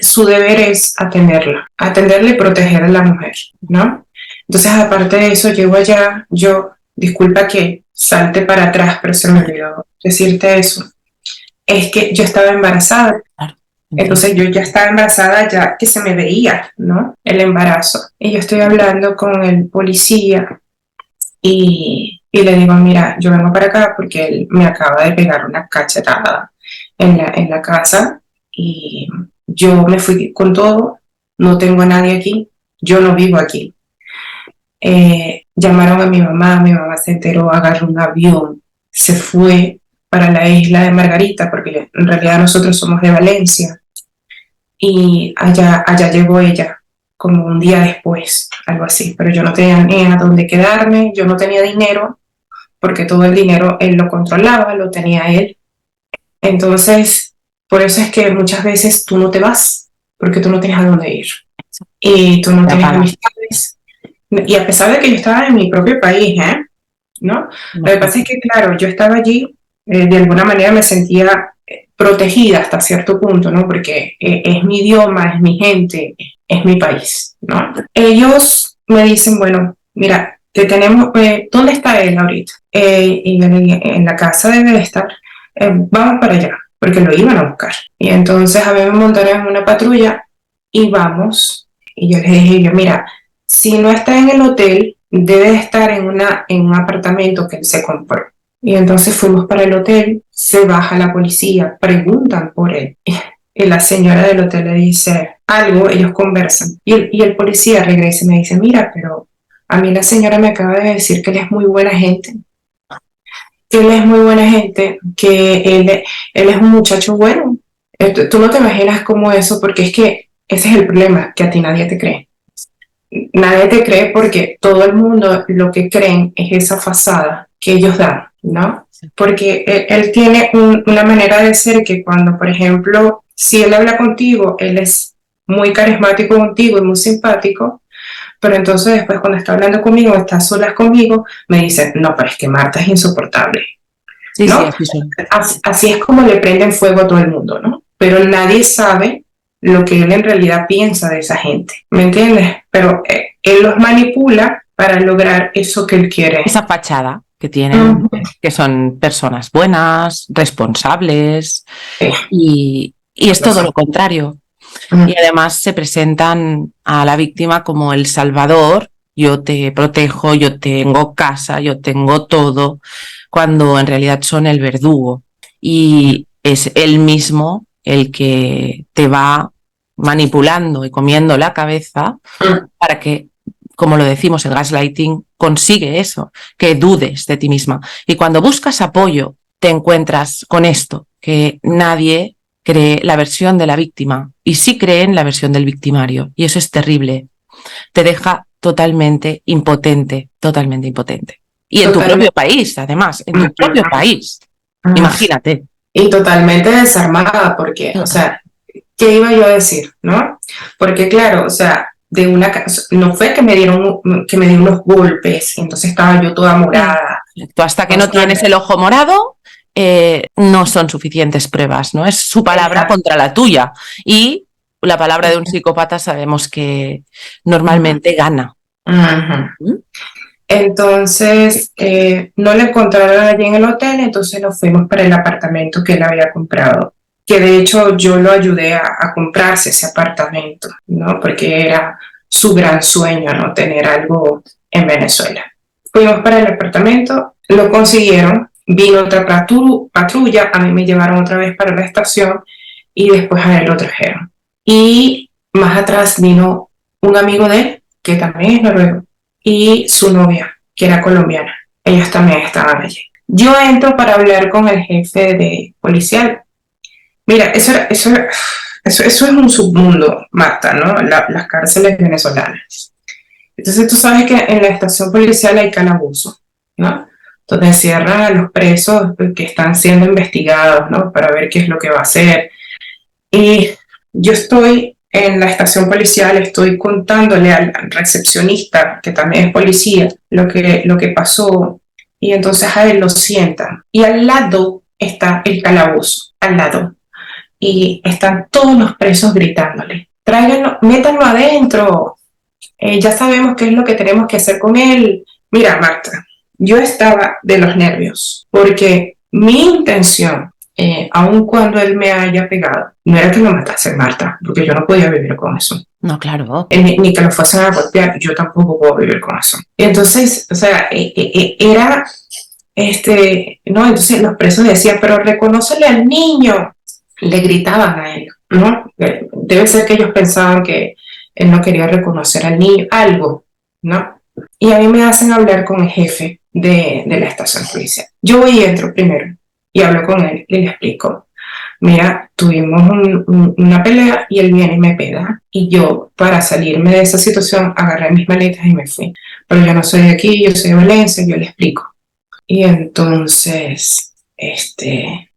Su deber es atenderla y proteger a la mujer, ¿no? Entonces, aparte de eso, llego allá, disculpa que salte para atrás, pero se me olvidó decirte eso, es que yo estaba embarazada. Entonces yo ya estaba embarazada, ya que se me veía, ¿no? El embarazo. Y yo estoy hablando con el policía y le digo, mira, yo vengo para acá porque él me acaba de pegar una cachetada en la casa y yo me fui con todo, no tengo a nadie aquí, yo no vivo aquí. Llamaron a mi mamá se enteró, agarró un avión, se fue para la isla de Margarita, porque en realidad nosotros somos de Valencia, y allá llegó ella como un día después, algo así, pero yo no tenía ni a dónde quedarme, yo no tenía dinero, porque todo el dinero él lo controlaba, lo tenía él. Entonces, por eso es que muchas veces tú no te vas, porque tú no tienes a dónde ir. Y tú no tienes amistades. Y a pesar de que yo estaba en mi propio país, ¿no? Lo que pasa es que, claro, yo estaba allí, de alguna manera me sentía protegida hasta cierto punto, ¿no? Porque es mi idioma, es mi gente, es mi país, ¿no? Ellos me dicen, bueno, mira, te tenemos, ¿dónde está él ahorita? Y en la casa debe de estar. Vamos para allá, porque lo iban a buscar. Y entonces a mí me montaron en una patrulla y vamos. Y yo les dije, mira, si no está en el hotel, debe de estar en un apartamento que él se compró. Y entonces fuimos para el hotel, se baja la policía, preguntan por él. Y la señora del hotel le dice algo, ellos conversan. Y el policía regresa y me dice, mira, pero a mí la señora me acaba de decir que él es muy buena gente. Que él es muy buena gente, que él es un muchacho bueno. Tú no te imaginas cómo eso, porque es que ese es el problema, que a ti nadie te cree. Nadie te cree porque todo el mundo lo que creen es esa fachada que ellos dan, ¿no? Porque él tiene una manera de ser que cuando, por ejemplo, si él habla contigo, él es muy carismático contigo y muy simpático, pero entonces después cuando está hablando conmigo, está a solas conmigo, me dice, no, pero es que Marta es insoportable, ¿no? Sí, así es como le prenden fuego a todo el mundo, ¿no? Pero nadie sabe lo que él en realidad piensa de esa gente, ¿me entiendes? Pero él los manipula para lograr eso que él quiere. Esa fachada que tienen, que son personas buenas, responsables, y es todo lo contrario. Y además se presentan a la víctima como el salvador, yo te protejo, yo tengo casa, yo tengo todo, cuando en realidad son el verdugo. Y es él mismo el que te va manipulando y comiendo la cabeza para que, como lo decimos, el gaslighting consigue eso, que dudes de ti misma. Y cuando buscas apoyo, te encuentras con esto, que nadie cree la versión de la víctima y sí creen la versión del victimario. Y eso es terrible. Te deja totalmente impotente, totalmente impotente. Y en tu propio país, además, en tu propio país. Imagínate. Y totalmente desarmada, porque, o sea, ¿qué iba yo a decir, no? Porque, claro, o sea, no fue que me dieron unos golpes, y entonces estaba yo toda morada. Tú hasta que no tienes el ojo morado, no son suficientes pruebas, ¿no? Es su palabra contra la tuya. Y la palabra de un psicópata sabemos que normalmente gana. Entonces, no le encontraron allí en el hotel, entonces nos fuimos para el apartamento que él había comprado, que de hecho yo lo ayudé a comprarse ese apartamento, ¿no? Porque era su gran sueño, ¿no? Tener algo en Venezuela. Fuimos para el apartamento, lo consiguieron, vino otra patrulla, a mí me llevaron otra vez para la estación y después a él lo trajeron. Y más atrás vino un amigo de él, que también es noruego, y su novia, que era colombiana. Ellos también estaban allí. Yo entro para hablar con el jefe de policial. Mira, eso es un submundo, Marta, ¿no? Las cárceles venezolanas. Entonces tú sabes que en la estación policial hay calabozo, ¿no? Donde cierran a los presos que están siendo investigados, ¿no? Para ver qué es lo que va a hacer. Y yo estoy en la estación policial, estoy contándole al recepcionista, que también es policía, lo que pasó, y entonces a él lo sientan. Y al lado está el calabozo, al lado. Y están todos los presos gritándole, tráiganlo, métanlo adentro, ya sabemos qué es lo que tenemos que hacer con él. Mira, Marta, yo estaba de los nervios, porque mi intención, aun cuando él me haya pegado, no era que lo matase, Marta, porque yo no podía vivir con eso. No, claro. Ni que lo fuesen a golpear, yo tampoco puedo vivir con eso. Entonces, o sea, era, no, entonces los presos decían, pero reconócele al niño, le gritaban a él, ¿no? Debe ser que ellos pensaban que él no quería reconocer al niño, algo, ¿no? Y a mí me hacen hablar con el jefe de la estación policial. Yo voy y entro primero y hablo con él y le explico. Mira, tuvimos una pelea y él viene y me pega. Y yo, para salirme de esa situación, agarré mis maletas y me fui. Pero yo no soy de aquí, yo soy de Valencia, yo le explico. Y entonces,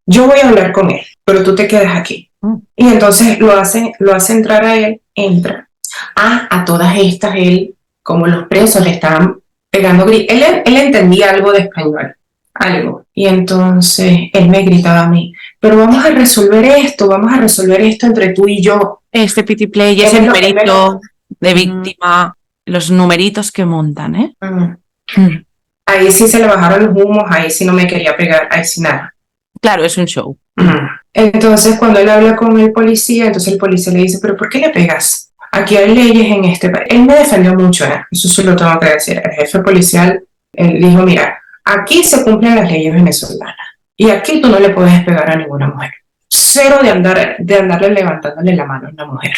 yo voy a hablar con él, pero tú te quedas aquí. Y entonces lo hace entrar a él, entra. A todas estas, él, como los presos le estaban pegando gritos. Él entendía algo de español, algo. Y entonces él me gritaba a mí, pero vamos a resolver esto entre tú y yo. Este pity play, ese numerito de víctima, los numeritos que montan, ¿eh? Ahí sí se le bajaron los humos, ahí sí no me quería pegar, ahí sí nada. Claro, es un show. Entonces cuando él habla con el policía, entonces el policía le dice, pero ¿por qué le pegas? Aquí hay leyes en este país. Él me defendió mucho, eso sí lo tengo que decir. El jefe policial, él dijo, mira, aquí se cumplen las leyes venezolanas y aquí tú no le puedes pegar a ninguna mujer. Cero de andarle levantándole la mano a una mujer,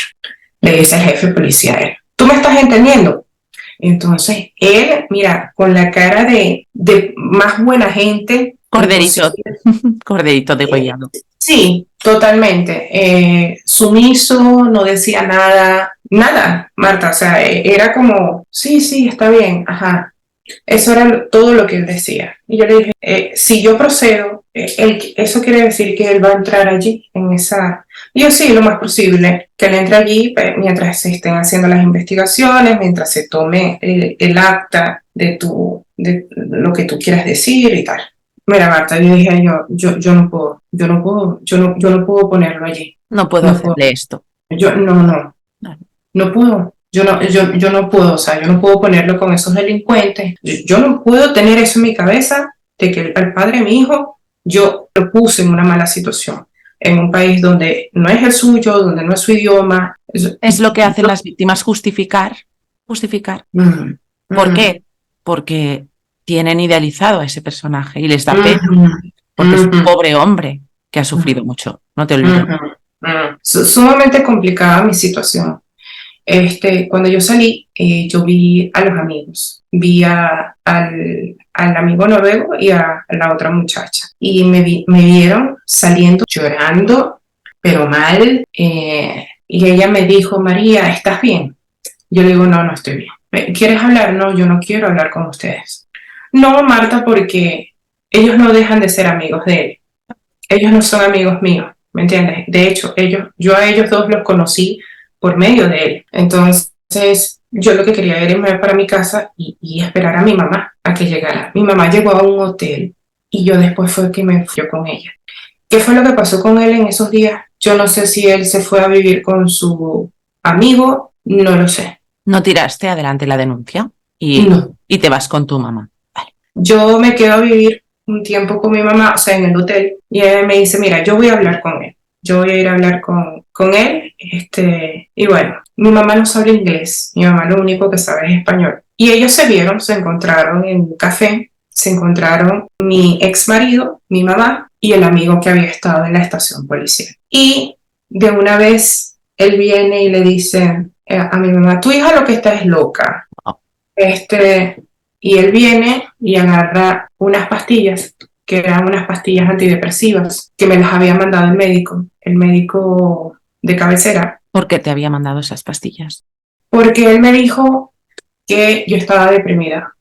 le dice el jefe policial. ¿Tú me estás entendiendo? Entonces él, mira, con la cara de más buena gente. Corderito degollado. Sí, totalmente. Sumiso, no decía nada, Marta. O sea, era como, sí, está bien, ajá. Eso era todo lo que él decía. Y yo le dije, si yo procedo, eso quiere decir que él va a entrar allí, en esa... Y yo sí, lo más posible, que él entre allí mientras se estén haciendo las investigaciones, mientras se tome el acta de lo que tú quieras decir y tal. Mira, Marta, yo dije, yo no puedo ponerlo allí. No puedo hacerle esto. No puedo. Yo no puedo, o sea, yo no puedo ponerlo con esos delincuentes. Yo no puedo tener eso en mi cabeza de que al padre de mi hijo yo lo puse en una mala situación, en un país donde no es el suyo, donde no es su idioma. Es lo que hacen las víctimas, justificar. ¿Por qué? Porque tienen idealizado a ese personaje y les da pena, porque es un pobre hombre que ha sufrido mucho, no te olvides. Sumamente complicada mi situación. Cuando yo salí, yo vi a los amigos, vi al amigo noruego y a la otra muchacha, y me vieron saliendo llorando, pero mal, y ella me dijo, María, ¿estás bien? Yo le digo, no estoy bien. ¿Quieres hablar? No, yo no quiero hablar con ustedes. No, Marta, porque ellos no dejan de ser amigos de él. Ellos no son amigos míos, ¿me entiendes? De hecho, yo a ellos dos los conocí por medio de él. Entonces, yo lo que quería era irme para mi casa y esperar a mi mamá a que llegara. Mi mamá llegó a un hotel y yo después fue que me fui con ella. ¿Qué fue lo que pasó con él en esos días? Yo no sé si él se fue a vivir con su amigo, no lo sé. ¿No tiraste adelante la denuncia? No. Y te vas con tu mamá. Vale. Yo me quedo a vivir un tiempo con mi mamá, o sea, en el hotel, y ella me dice, mira, yo voy a hablar con él. Yo voy a ir a hablar con él, y bueno, mi mamá no sabe inglés, mi mamá lo único que sabe es español. Y ellos se encontraron en un café, se encontraron mi ex marido, mi mamá y el amigo que había estado en la estación policial. Y de una vez él viene y le dice a mi mamá, tu hija lo que está es loca. Y él viene y agarra unas pastillas, que eran unas pastillas antidepresivas, que me las había mandado el médico de cabecera. ¿Por qué te había mandado esas pastillas? Porque él me dijo que yo estaba deprimida,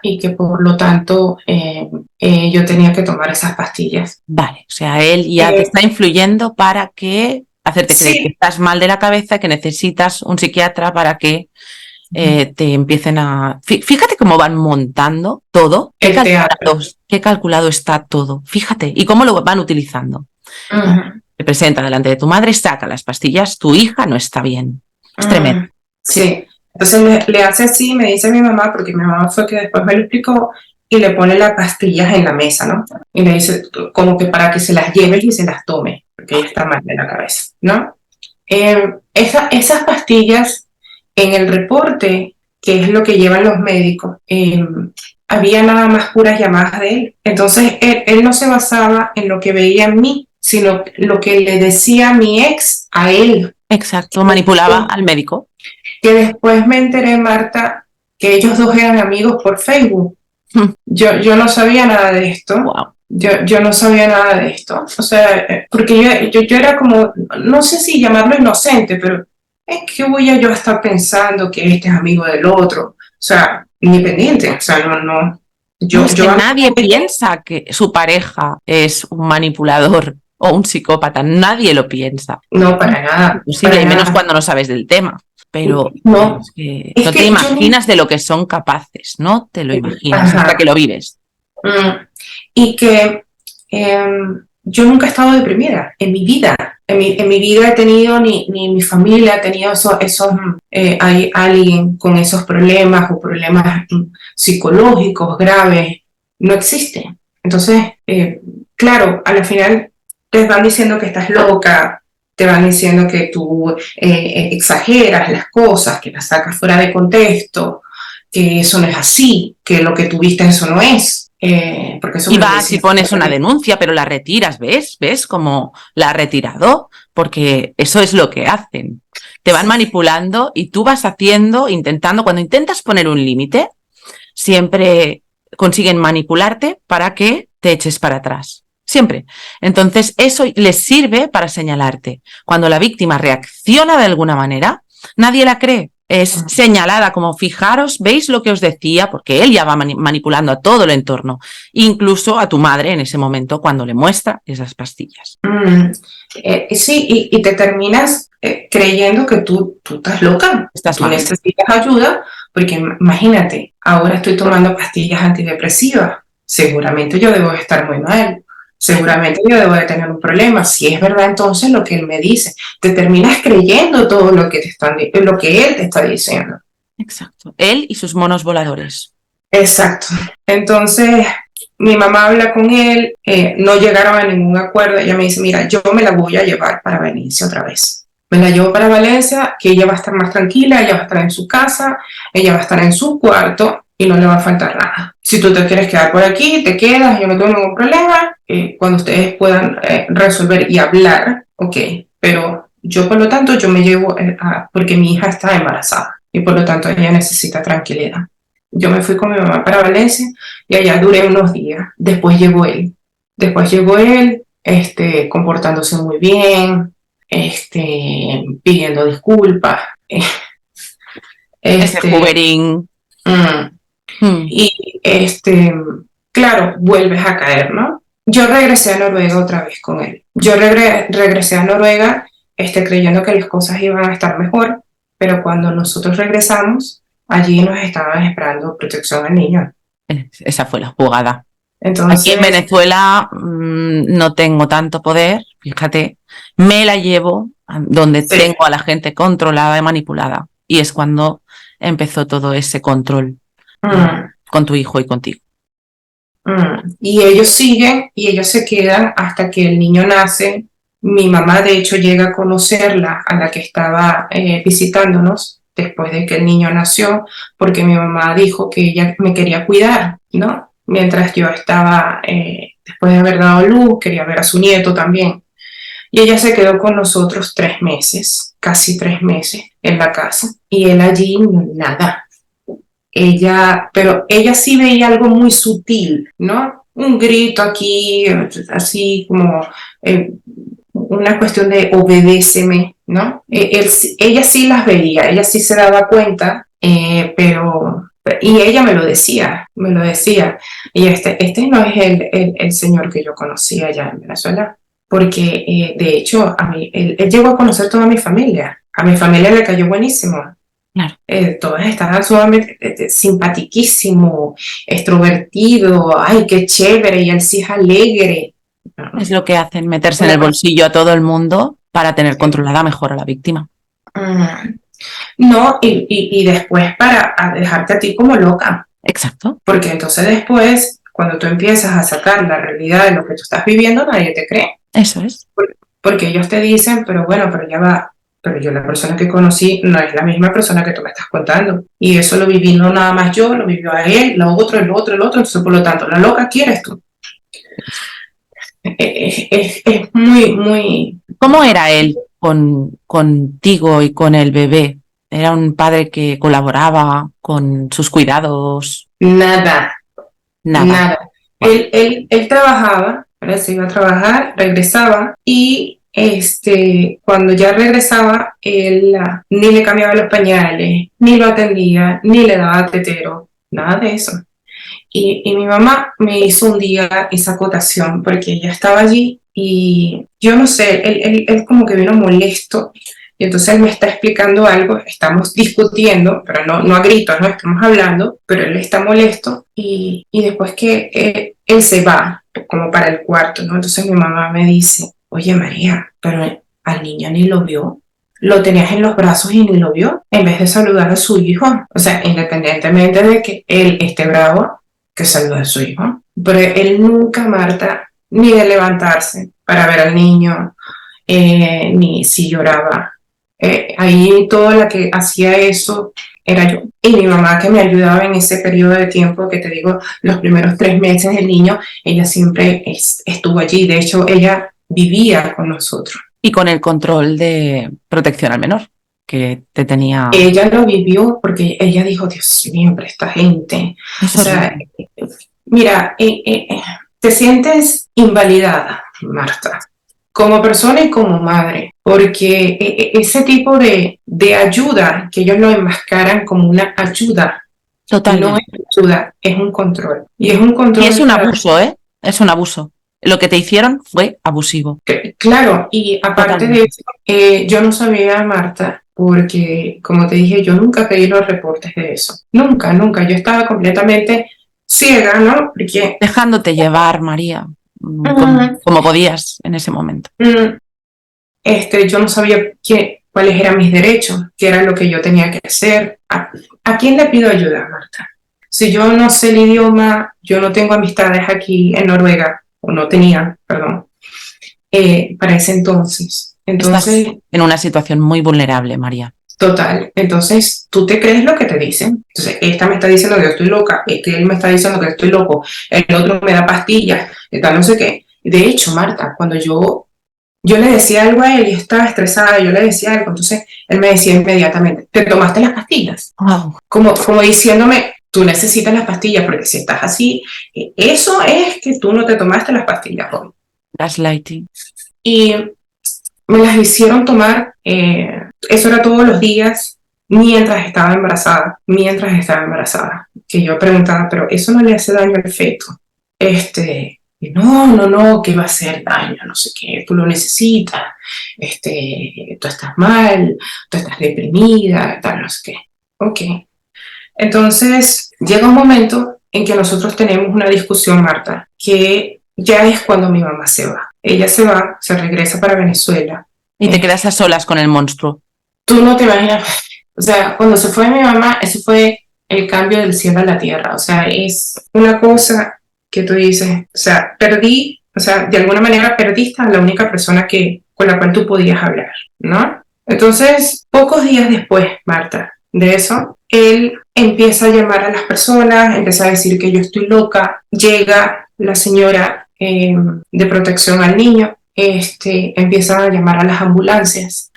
y que por lo tanto yo tenía que tomar esas pastillas. Vale, o sea, él ya te está influyendo para que hacerte creer que estás mal de la cabeza, que necesitas un psiquiatra para que te empiecen a... Fíjate cómo van montando todo, qué calculado está todo, fíjate, y cómo lo van utilizando. Te presenta delante de tu madre, saca las pastillas, tu hija no está bien. Es tremendo. Sí. Entonces le hace así, me dice mi mamá, porque mi mamá fue que después me lo explicó, y le pone las pastillas en la mesa, ¿no? Y le dice como que para que se las lleve y se las tome, porque ella está mal de la cabeza, ¿no? Esas pastillas, en el reporte, que es lo que llevan los médicos, había nada más puras llamadas de él. Entonces él no se basaba en lo que veía en mí, sino lo que le decía mi ex a él. Exacto, manipulaba al médico. Que después me enteré, Marta, que ellos dos eran amigos por Facebook. Yo no sabía nada de esto. Wow. Yo no sabía nada de esto. O sea, porque yo era como, no sé si llamarlo inocente, pero es que voy a yo estar pensando que este es amigo del otro. O sea, independiente. O sea, no. No, es que nadie piensa que su pareja es un manipulador o un psicópata. Nadie lo piensa. No, para nada. Imposible, Para y menos nada. cuando no sabes del tema. Pero No, es que es no te que imaginas de lo que son capaces, no te lo imaginas hasta Ajá. que lo vives. Y que yo nunca he estado deprimida en mi vida. En mi vida he tenido, ni mi familia ha tenido hay alguien con esos problemas o problemas psicológicos graves. No existe. Entonces, claro, a la final te van diciendo que estás loca, te van diciendo que tú exageras las cosas, que las sacas fuera de contexto, que eso no es así, que lo que tuviste eso no es. Porque eso Y me lo vas y decía. pones una denuncia, pero la retiras, ¿ves cómo la ha retirado? Porque eso es lo que hacen. Te van manipulando y tú vas cuando intentas poner un límite, siempre consiguen manipularte para que te eches para atrás. Siempre. Entonces, eso les sirve para señalarte. Cuando la víctima reacciona de alguna manera, nadie la cree. Es señalada como, fijaros, ¿veis lo que os decía? Porque él ya va manipulando a todo el entorno, incluso a tu madre en ese momento cuando le muestra esas pastillas. Sí, y te terminas creyendo que tú estás loca, Estás tú mal. necesitas ayuda, porque imagínate, ahora estoy tomando pastillas antidepresivas, seguramente yo debo estar muy mal, seguramente yo debo de tener un problema. Si es verdad entonces lo que él me dice, te terminas creyendo todo lo que lo que él te está diciendo. Exacto. Él y sus monos voladores. Exacto. Entonces, mi mamá habla con él, no llegaron a ningún acuerdo. Ella me dice, mira, yo me la voy a llevar para Valencia otra vez. Me la llevo para Valencia, que ella va a estar más tranquila, ella va a estar en su casa, ella va a estar en su cuarto y no le va a faltar nada. Si tú te quieres quedar por aquí, te quedas, yo no tengo ningún problema. Cuando ustedes puedan resolver y hablar, ok. Pero yo, por lo tanto, yo me llevo porque mi hija está embarazada y por lo tanto ella necesita tranquilidad. Yo me fui con mi mamá para Valencia y allá duré unos días. Después llegó él. Comportándose muy bien, pidiendo disculpas. Ese Hoovering. Y claro, vuelves a caer, ¿no? Yo regresé a Noruega otra vez con él. Yo regresé a Noruega creyendo que las cosas iban a estar mejor, pero cuando nosotros regresamos, allí nos estaban esperando protección al niño. Esa fue la jugada. Entonces, aquí en Venezuela no tengo tanto poder, fíjate, me la llevo donde sí. tengo a la gente controlada y manipulada. Y es cuando empezó todo ese control con tu hijo y contigo. Y ellos siguen y ellos se quedan hasta que el niño nace. Mi mamá, de hecho, llega a conocerla, a la que estaba visitándonos después de que el niño nació, porque mi mamá dijo que ella me quería cuidar, ¿no? Mientras yo estaba, después de haber dado luz, quería ver a su nieto también. Y ella se quedó con nosotros 3 meses, casi 3 meses en la casa. Y él allí, nada. Pero ella sí veía algo muy sutil, ¿no? Un grito aquí, así como una cuestión de obedéceme, ¿no? Ella sí las veía, ella sí se daba cuenta, y ella me lo decía. Y este no es el señor que yo conocía allá en Venezuela, porque de hecho él llegó a conocer toda mi familia. A mi familia le cayó buenísimo. Claro. Todos estaban sumamente simpatiquísimo, extrovertido, ay, qué chévere, y él sí es alegre. Es lo que hacen, meterse en el bolsillo a todo el mundo para tener controlada mejor a la víctima. No, y después para dejarte a ti como loca. Exacto. Porque entonces después, cuando tú empiezas a sacar la realidad de lo que tú estás viviendo, nadie te cree. Eso es. Porque ellos te dicen, pero ya va. Pero yo la persona que conocí no es la misma persona que tú me estás contando. Y eso lo viví no nada más yo, lo vivió a él, el otro. Entonces, por lo tanto, la loca quieres tú. Es muy, muy... ¿Cómo era él contigo y con el bebé? ¿Era un padre que colaboraba con sus cuidados? Nada, Nada. nada. Wow. Él trabajaba, ¿verdad? Se iba a trabajar, regresaba y cuando ya regresaba, él ni le cambiaba los pañales, ni lo atendía, ni le daba tetero, nada de eso. Y mi mamá me hizo un día esa acotación porque ella estaba allí y yo no sé, él como que vino molesto y entonces él me está explicando algo, estamos discutiendo, pero no a gritos, no estamos hablando, pero él está molesto y después que él se va como para el cuarto, ¿no? Entonces mi mamá me dice, oye María, pero al niño ni lo vio. Lo tenías en los brazos y ni lo vio, en vez de saludar a su hijo. O sea, independientemente de que él esté bravo, que salude a su hijo. Pero él nunca, Marta, ni de levantarse para ver al niño, ni si lloraba. Ahí toda la que hacía eso era yo. Y mi mamá que me ayudaba en ese periodo de tiempo, que te digo, los primeros 3 meses del niño, ella siempre estuvo allí. De hecho, ella vivía con nosotros. Y con el control de protección al menor, que te tenía... Ella lo vivió porque ella dijo, Dios mío, pero esta gente... Es O sea, horrible. mira, te sientes invalidada, Marta, como persona y como madre, porque ese tipo de ayuda, que ellos lo enmascaran como una ayuda, no Totalmente. es ayuda, es un control. Y es un Y control... es un abuso, ¿eh? Es un abuso. Lo que te hicieron fue abusivo. Claro, y aparte de Totalmente. eso, yo no sabía, Marta, porque como te dije, yo nunca pedí los reportes de eso. Nunca, nunca. Yo estaba completamente ciega, ¿no? Porque Dejándote llevar, María, como podías en ese momento. yo no sabía cuáles eran mis derechos, qué era lo que yo tenía que hacer. ¿A quién le pido ayuda, Marta? Si yo no sé el idioma, yo no tengo amistades aquí en Noruega, o no tenía, perdón, para ese entonces. Estás Entonces, en una situación muy vulnerable, María. total. Entonces, tú te crees lo que te dicen. Entonces, esta me está diciendo que yo estoy loca, él me está diciendo que estoy loco, el otro me da pastillas, tal, no sé qué. De hecho, Marta, cuando yo le decía algo a él y estaba estresada, yo le decía algo, entonces él me decía inmediatamente, ¿te tomaste las pastillas? Wow. Como diciéndome, tú necesitas las pastillas, porque si estás así, eso es que tú no te tomaste las pastillas, joven. Gaslighting. Y me las hicieron tomar, eso era todos los días, mientras estaba embarazada, que yo preguntaba, pero eso no le hace daño al feto. No, que va a hacer daño, no sé qué, tú lo necesitas, tú estás mal, tú estás deprimida, tal, no sé qué. Ok. Entonces, llega un momento en que nosotros tenemos una discusión, Marta, que ya es cuando mi mamá se va. Ella se va, se regresa para Venezuela. Y te quedas a solas con el monstruo. Tú no te imaginas, o sea, cuando se fue mi mamá, eso fue el cambio del cielo a la tierra. O sea, es una cosa que tú dices, o sea, de alguna manera perdiste a la única persona con la cual tú podías hablar, ¿no? Entonces, pocos días después, Marta, de eso, él empieza a llamar a las personas, empieza a decir que yo estoy loca, llega la señora de protección al niño, empieza a llamar a las ambulancias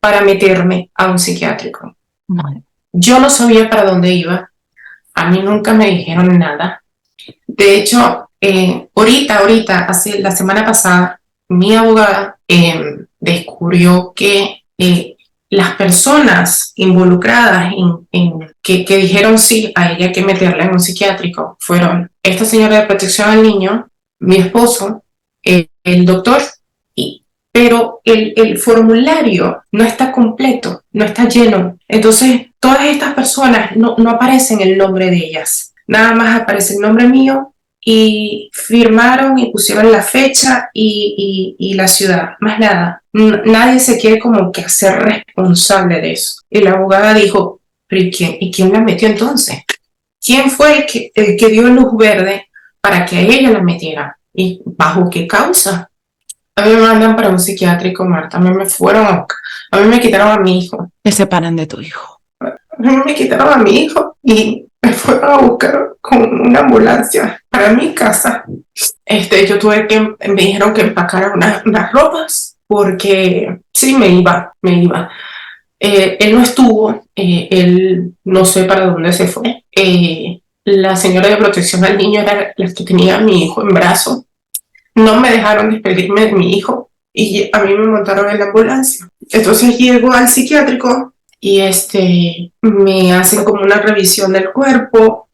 para meterme a un psiquiátrico. Vale. Yo no sabía para dónde iba, a mí nunca me dijeron nada. De hecho, hace la semana pasada, mi abogada descubrió que las personas involucradas que dijeron sí a ella que meterla en un psiquiátrico fueron esta señora de protección al niño, mi esposo, el doctor, pero el formulario no está completo, no está lleno. Entonces, todas estas personas no aparecen el nombre de ellas. Nada más aparece el nombre mío y firmaron y pusieron la fecha y la ciudad, más nada. Nadie se quiere como que hacer responsable de eso. Y la abogada dijo, ¿pero y quién la metió entonces? ¿Quién fue el que dio luz verde para que a ella la metieran? ¿Y bajo qué causa? A mí me mandan para un psiquiátrico, Marta. A mí me quitaron a mi hijo. Te separan de tu hijo. A mí me quitaron a mi hijo y me fueron a buscar con una ambulancia para mi casa. Me dijeron que empacara unas ropas porque sí, me iba. Él no estuvo, él no sé para dónde se fue. La señora de protección al niño era la que tenía a mi hijo en brazos. No me dejaron despedirme de mi hijo y a mí me montaron en la ambulancia. Entonces llego al psiquiátrico y me hacen como una revisión del cuerpo.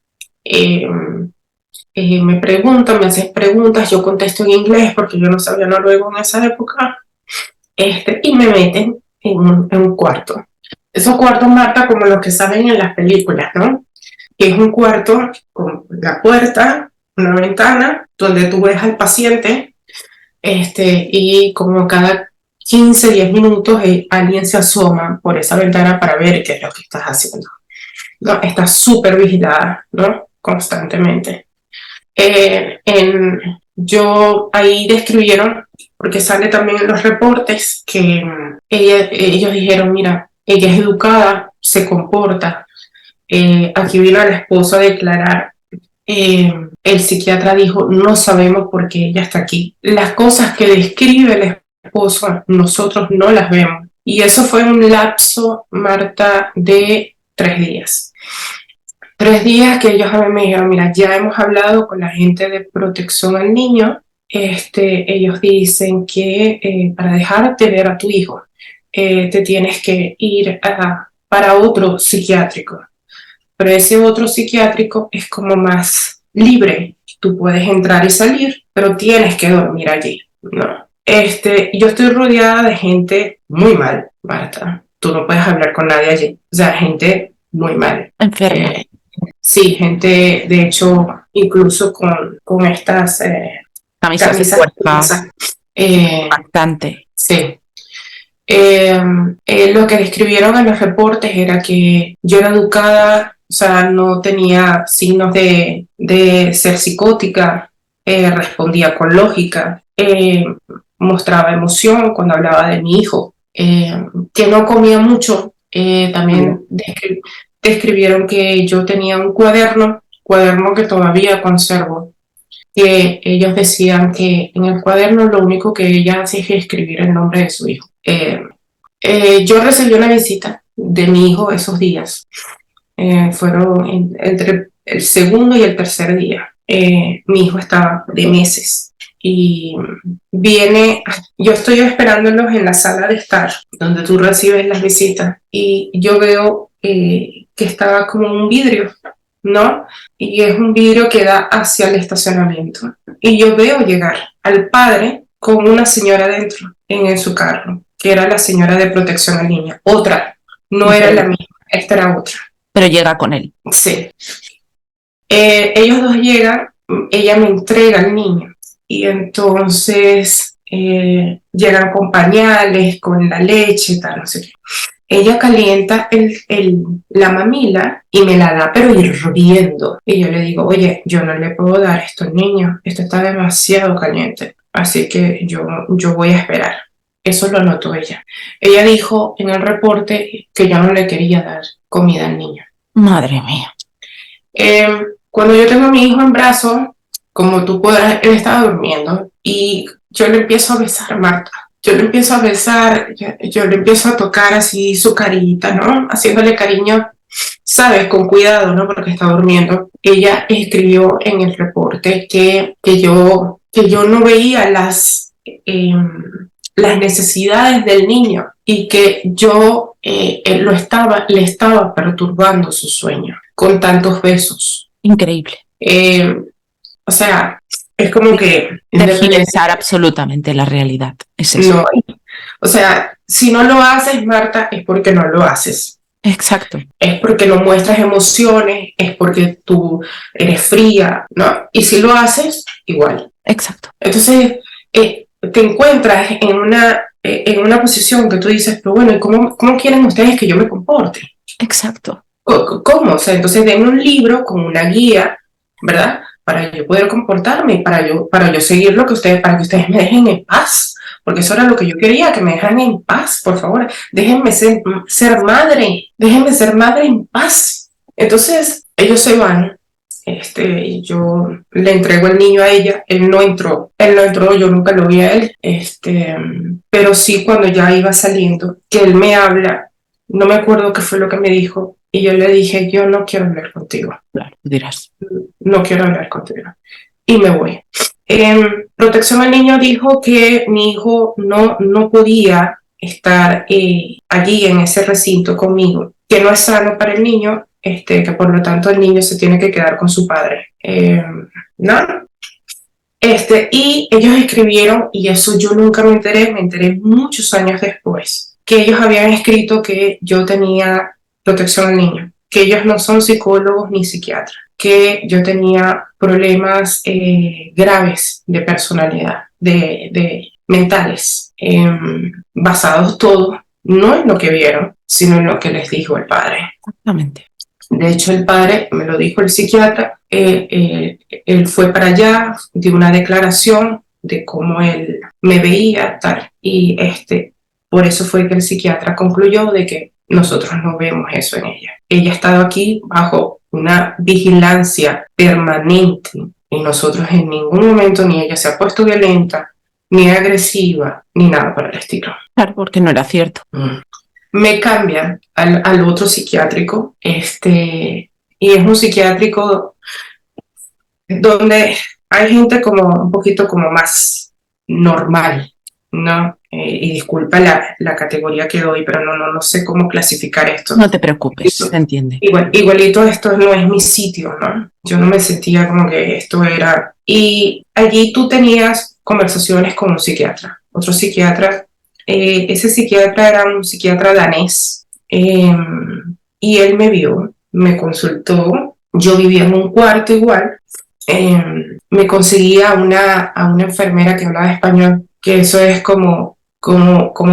Me preguntan, me hacen preguntas, yo contesto en inglés porque yo no sabía noruego en esa época, y me meten en un cuarto. Esos cuartos, Marta, como los que salen en las películas, ¿no? Que es un cuarto con la puerta, una ventana, donde tú ves al paciente, y como cada 15, 10 minutos alguien se asoma por esa ventana para ver qué es lo que estás haciendo. ¿No? Está súper vigilada, ¿no? Constantemente. Yo ahí describieron, porque sale también en los reportes, que ellos dijeron, mira, ella es educada, se comporta. Aquí vino la esposa a declarar. El psiquiatra dijo, no sabemos por qué ella está aquí. Las cosas que describe el esposo, nosotros no las vemos. Y eso fue un lapso, Marta, de 3 días. 3 días que ellos a mí me dijeron, mira, ya hemos hablado con la gente de protección al niño, ellos dicen que para dejarte ver a tu hijo, te tienes que ir para otro psiquiátrico, pero ese otro psiquiátrico es como más libre, tú puedes entrar y salir, pero tienes que dormir allí, ¿no? Yo estoy rodeada de gente muy mal, Marta, tú no puedes hablar con nadie allí, o sea, gente muy mal. Enferma. Sí, gente, de hecho, incluso con estas Camisas de fuerza. Bastante. Sí. Lo que describieron en los reportes era que yo era educada, o sea, no tenía signos de ser psicótica, respondía con lógica, mostraba emoción cuando hablaba de mi hijo, que no comía mucho. También describieron que yo tenía un cuaderno que todavía conservo, que ellos decían que en el cuaderno lo único que ella hace es escribir el nombre de su hijo. Yo recibí una visita de mi hijo esos días, fueron entre el segundo y el tercer día. Mi hijo estaba de meses y yo estoy esperándolos en la sala de estar, donde tú recibes las visitas, y yo veo que estaba como un vidrio, ¿no? Y es un vidrio que da hacia el estacionamiento. Y yo veo llegar al padre con una señora dentro, en su carro, que era la señora de protección al niño. Otra, no era la misma, esta era otra. Pero llega con él. Sí. Ellos dos llegan, ella me entrega al niño y entonces llegan con pañales, con la leche, tal, no sé qué. Ella calienta la mamila y me la da, pero hirviendo. Y yo le digo, oye, yo no le puedo dar esto al niño, esto está demasiado caliente, así que yo voy a esperar. Eso lo notó ella. Ella dijo en el reporte que yo no le quería dar comida al niño. Madre mía. Cuando yo tengo a mi hijo en brazos, como tú podrás, él estaba durmiendo y yo le empiezo a besar, Marta. Yo le empiezo a besar, yo le empiezo a tocar así su carita, ¿no? Haciéndole cariño, ¿sabes? Con cuidado, ¿no? Porque está durmiendo. Ella escribió en el reporte que yo no veía las necesidades del niño y que yo le estaba perturbando su sueño con tantos besos. Increíble. O sea, es como que tergiversar absolutamente la realidad. Es eso. No, o sea, si no lo haces, Marta, es porque no lo haces. Exacto. Es porque no muestras emociones, es porque tú eres fría, ¿no? Y si lo haces, igual. Exacto. Entonces, te encuentras en una posición que tú dices, pero bueno, ¿y cómo quieren ustedes que yo me comporte? Exacto. ¿Cómo? O sea, entonces denme un libro con una guía, ¿verdad? Para yo poder comportarme, para yo seguir lo que para que ustedes me dejen en paz, porque eso era lo que yo quería, que me dejaran en paz, por favor, déjenme ser madre en paz. Entonces, ellos se van, yo le entrego el niño a ella, él no entró, yo nunca lo vi a él, pero sí cuando ya iba saliendo, que él me habla no me acuerdo qué fue lo que me dijo, y yo le dije, yo no quiero hablar contigo. Claro, dirás. No quiero hablar contigo. Y me voy. Protección al Niño dijo que mi hijo no podía estar allí en ese recinto conmigo, que no es sano para el niño, que por lo tanto el niño se tiene que quedar con su padre. ¿No? Y ellos escribieron, y eso yo nunca me enteré muchos años después, que ellos habían escrito que yo tenía protección al niño, que ellos no son psicólogos ni psiquiatras, que yo tenía problemas graves de personalidad, de mentales, basados todos no en lo que vieron, sino en lo que les dijo el padre. Exactamente. De hecho, el padre, me lo dijo el psiquiatra, él fue para allá, dio una declaración de cómo él me veía, tal, y por eso fue que el psiquiatra concluyó de que nosotros no vemos eso en ella. Ella ha estado aquí bajo una vigilancia permanente y nosotros en ningún momento ni ella se ha puesto violenta, ni agresiva, ni nada por el estilo. Claro, porque no era cierto. Me cambian al otro psiquiátrico, y es un psiquiátrico donde hay gente como un poquito como más normal, ¿no? Y disculpa la categoría que doy, pero no sé cómo clasificar esto. No te preocupes, se entiende. Igualito esto no es mi sitio, ¿no? Yo no me sentía como que esto era... Y allí tú tenías conversaciones con un psiquiatra, otro psiquiatra. Ese psiquiatra era un psiquiatra danés, y él me vio, me consultó, yo vivía en un cuarto igual, me conseguía a una enfermera que hablaba español, que eso es como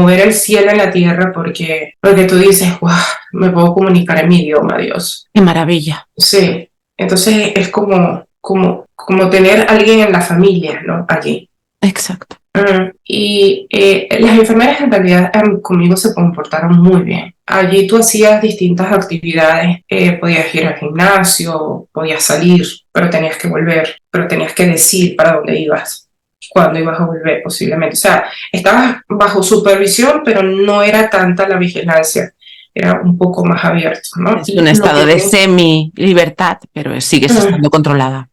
ver el cielo en la tierra, porque tú dices, wow, me puedo comunicar en mi idioma, Dios. ¡Qué maravilla! Sí, entonces es como tener a alguien en la familia, ¿no? Allí. Exacto. Y las enfermeras en realidad conmigo se comportaron muy bien. Allí tú hacías distintas actividades, podías ir al gimnasio, podías salir, pero tenías que volver, pero tenías que decir para dónde ibas, cuándo ibas a volver posiblemente. O sea, estabas bajo supervisión, pero no era tanta la vigilancia, era un poco más abierto, ¿no? Es un estado de semi-libertad, pero sigues estando controlada.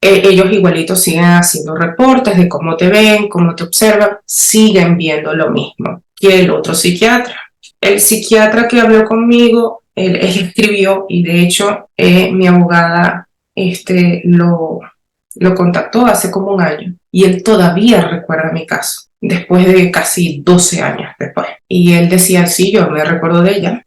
Ellos igualitos siguen haciendo reportes de cómo te ven, cómo te observan, siguen viendo lo mismo que el otro psiquiatra. El psiquiatra que habló conmigo, él escribió, y de hecho mi abogada lo contactó hace como un año, y él todavía recuerda mi caso, después de casi 12 años después. Y él decía, sí, yo me recuerdo de ella,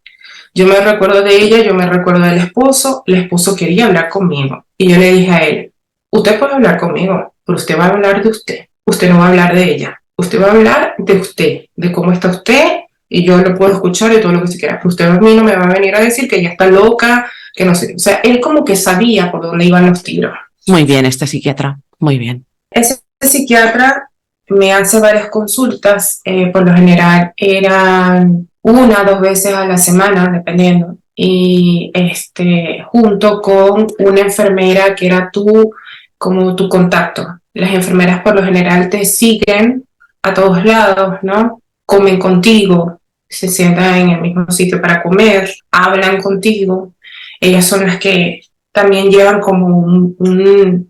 yo me recuerdo del esposo, el esposo quería hablar conmigo, y yo le dije a él, usted puede hablar conmigo, pero usted va a hablar de usted. Usted no va a hablar de ella. Usted va a hablar de usted, de cómo está usted, y yo lo puedo escuchar y todo lo que se quiera. Pero usted a mí no me va a venir a decir que ella está loca, que no sé. O sea, él como que sabía por dónde iban los tiros. Muy bien, este psiquiatra. Muy bien. Ese psiquiatra me hace varias consultas. Por lo general eran 1 o 2 veces a la semana, dependiendo. Y junto con una enfermera que era como tu contacto. Las enfermeras por lo general te siguen a todos lados, ¿no? Comen contigo, se sientan en el mismo sitio para comer, hablan contigo. Ellas son las que también llevan como un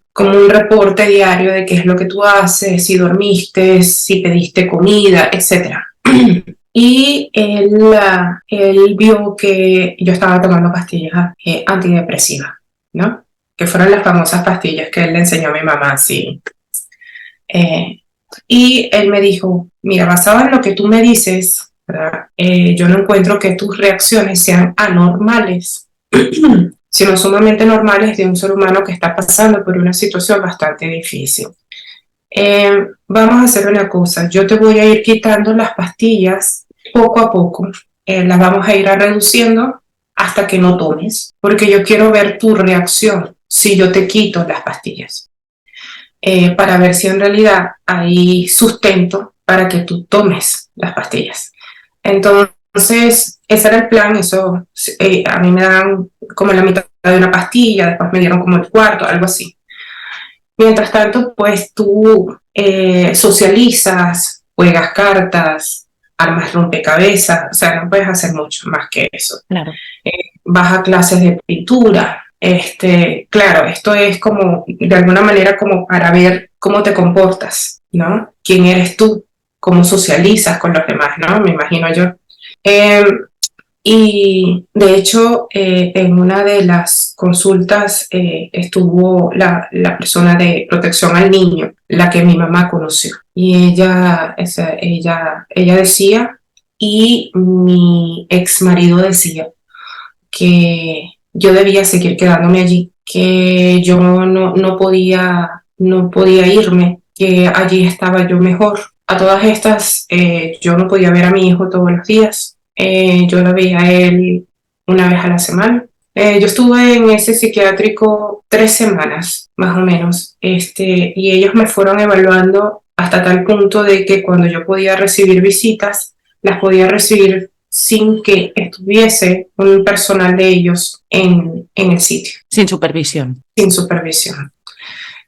reporte diario de qué es lo que tú haces, si dormiste, si pediste comida, etc. Y él vio que yo estaba tomando pastillas antidepresivas, ¿no? Que fueron las famosas pastillas que él le enseñó a mi mamá, sí. Y él me dijo, mira, basado en lo que tú me dices, ¿verdad? Yo no encuentro que tus reacciones sean anormales, sino sumamente normales de un ser humano que está pasando por una situación bastante difícil. Vamos a hacer una cosa, yo te voy a ir quitando las pastillas poco a poco, las vamos a ir reduciendo hasta que no tomes, porque yo quiero ver tu reacción si yo te quito las pastillas, para ver si en realidad hay sustento para que tú tomes las pastillas. Entonces, ese era el plan. Eso, a mí me dan como la mitad de una pastilla, después me dieron como el cuarto, algo así. Mientras tanto, pues tú socializas, juegas cartas, armas rompecabezas, o sea, no puedes hacer mucho más que eso. Claro. Vas a clases de pintura. Claro, esto es como, de alguna manera, como para ver cómo te comportas, ¿no? ¿Quién eres tú? ¿Cómo socializas con los demás, ¿no? Me imagino yo. Y de hecho, en una de las consultas estuvo la persona de protección al niño, la que mi mamá conoció. Y ella decía, y mi ex marido decía, que yo debía seguir quedándome allí, que yo no podía irme, que allí estaba yo mejor. A todas estas, yo no podía ver a mi hijo todos los días. Yo lo veía a él una vez a la semana. Yo estuve en ese psiquiátrico 3 semanas, más o menos, y ellos me fueron evaluando hasta tal punto de que cuando yo podía recibir visitas, las podía recibir sin que estuviese un personal de ellos en el sitio. Sin supervisión. Sin supervisión.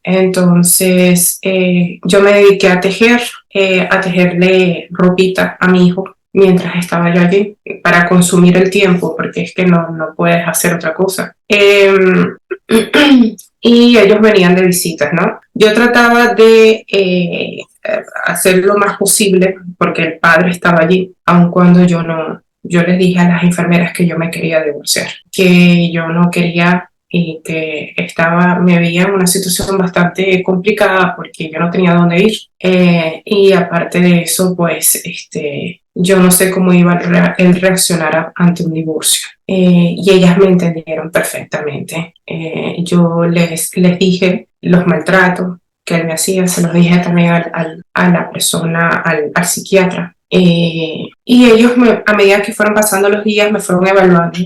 Entonces, yo me dediqué a tejerle ropita a mi hijo mientras estaba yo allí, para consumir el tiempo, porque es que no puedes hacer otra cosa. Y ellos venían de visitas, ¿no? Yo trataba de hacer lo más posible, porque el padre estaba allí, aun cuando yo les dije a las enfermeras que yo me quería divorciar, que yo no quería y que me veía en una situación bastante complicada porque yo no tenía dónde ir. Y aparte de eso, pues, yo no sé cómo iba él reaccionar ante un divorcio. Y ellas me entendieron perfectamente. Yo les dije los maltratos que él me hacía, se los dije también a la persona, al psiquiatra. Y ellos, a medida que fueron pasando los días, me fueron evaluando.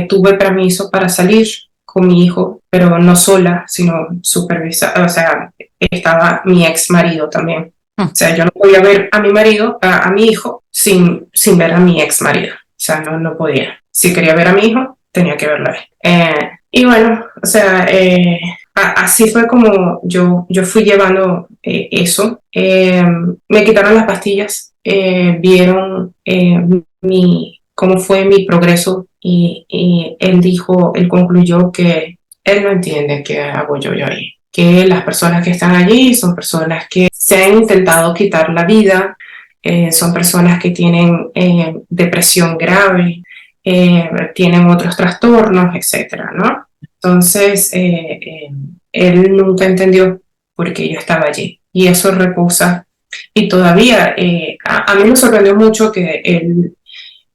Tuve permiso para salir con mi hijo, pero no sola, sino supervisada. O sea, estaba mi ex marido también. O sea, yo no podía ver a mi marido, a mi hijo, sin ver a mi ex marido. O sea, no podía. Si quería ver a mi hijo, tenía que verlo a él. Y bueno, o sea, así fue como yo fui llevando eso. Me quitaron las pastillas, vieron cómo fue mi progreso y él concluyó que él no entiende qué hago yo ahí. Que las personas que están allí son personas que se han intentado quitar la vida, son personas que tienen depresión grave, tienen otros trastornos, etcétera, ¿no? Entonces, él nunca entendió por qué yo estaba allí. Y eso reposa. Y todavía, a mí me sorprendió mucho que él,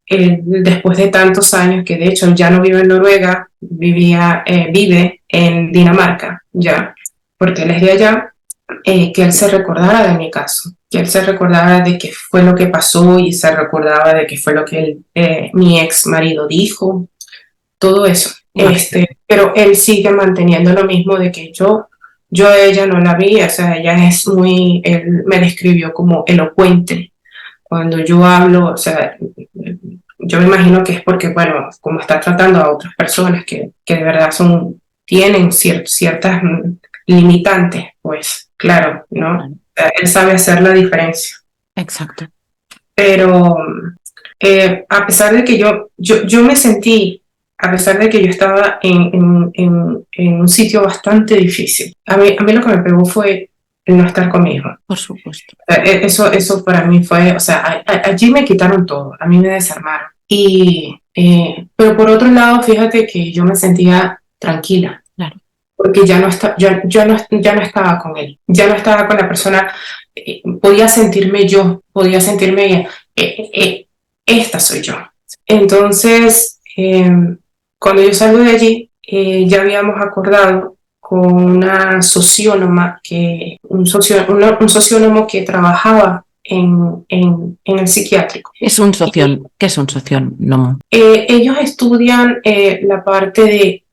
después de tantos años, que de hecho ya no vive en Noruega, vive en Dinamarca, ya, porque él es de allá, que él se recordara de mi caso, que él se recordara de qué fue lo que pasó y se recordaba de qué fue lo que mi ex marido dijo, todo eso. Pero él sigue manteniendo lo mismo de que yo a ella no la vi, o sea, él me describió como elocuente. Cuando yo hablo, o sea, yo me imagino que es porque, bueno, como está tratando a otras personas que de verdad tienen ciertas limitantes, pues claro, ¿no? Él sabe hacer la diferencia. Exacto. Pero a pesar de que yo me sentí, a pesar de que yo estaba en un sitio bastante difícil, a mí lo que me pegó fue el no estar con mi hijo. Por supuesto. Eso para mí fue, o sea, allí me quitaron todo, a mí me desarmaron. Pero por otro lado, fíjate que yo me sentía tranquila. Claro. Porque ya no estaba con él, ya no estaba con la persona, podía sentirme esta soy yo. Entonces, cuando yo salgo de allí, ya habíamos acordado con una sociónoma, un sociónomo que trabajaba en el psiquiátrico. ¿Qué es un sociónomo? Ellos estudian la parte de...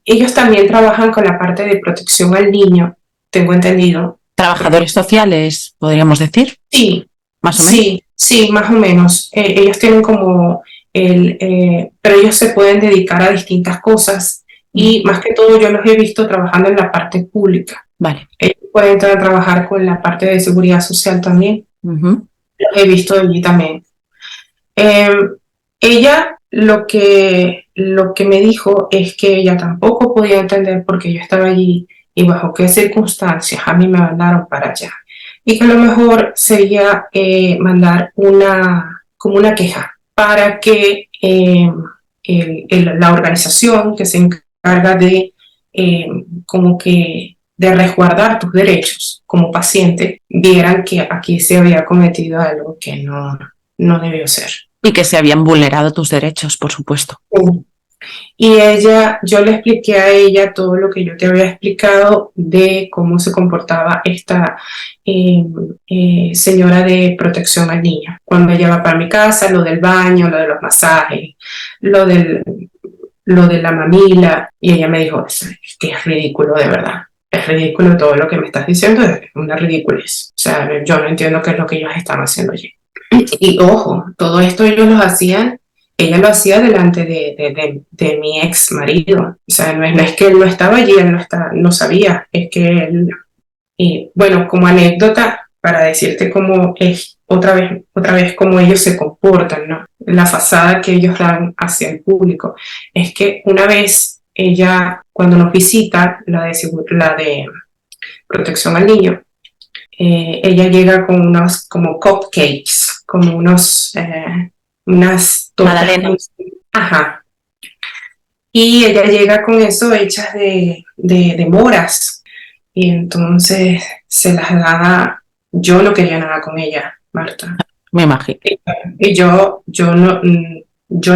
Ellos también trabajan con la parte de protección al niño, tengo entendido. ¿Trabajadores sociales, podríamos decir? Sí. ¿Más o menos? Sí, más o menos. Ellos tienen como... pero ellos se pueden dedicar a distintas cosas y más que todo yo los he visto trabajando en la parte pública. Vale. Ellos pueden trabajar con la parte de seguridad social también. Uh-huh. Los he visto allí también. Ella lo que me dijo es que ella tampoco podía entender por qué yo estaba allí y bajo qué circunstancias a mí me mandaron para allá. Y que lo mejor sería mandar como una queja para que la organización que se encarga de como que de resguardar tus derechos como paciente vieran que aquí se había cometido algo que no debió ser. Y que se habían vulnerado tus derechos, por supuesto. Y yo le expliqué a ella todo lo que yo te había explicado de cómo se comportaba esta señora de protección al niño. Cuando ella va para mi casa, lo del baño, lo de los masajes, lo de la mamila, y ella me dijo, es que es ridículo de verdad. Es ridículo todo lo que me estás diciendo, es una ridiculez. O sea, yo no entiendo qué es lo que ellos están haciendo allí. Y ojo, todo esto ella lo hacía delante de mi ex marido. O sea, no es que él no estaba allí, él no sabía, es que él... Y bueno, como anécdota, para decirte cómo es otra vez cómo ellos se comportan, ¿no? La fachada que ellos dan hacia el público. Es que una vez ella, cuando nos visita, la de protección al niño, ella llega con unos como cupcakes, como unas tortas. Ajá. Y ella llega con eso hechas de moras. Y entonces se las da. Yo no quería nada con ella, Marta. Me imagino. Y yo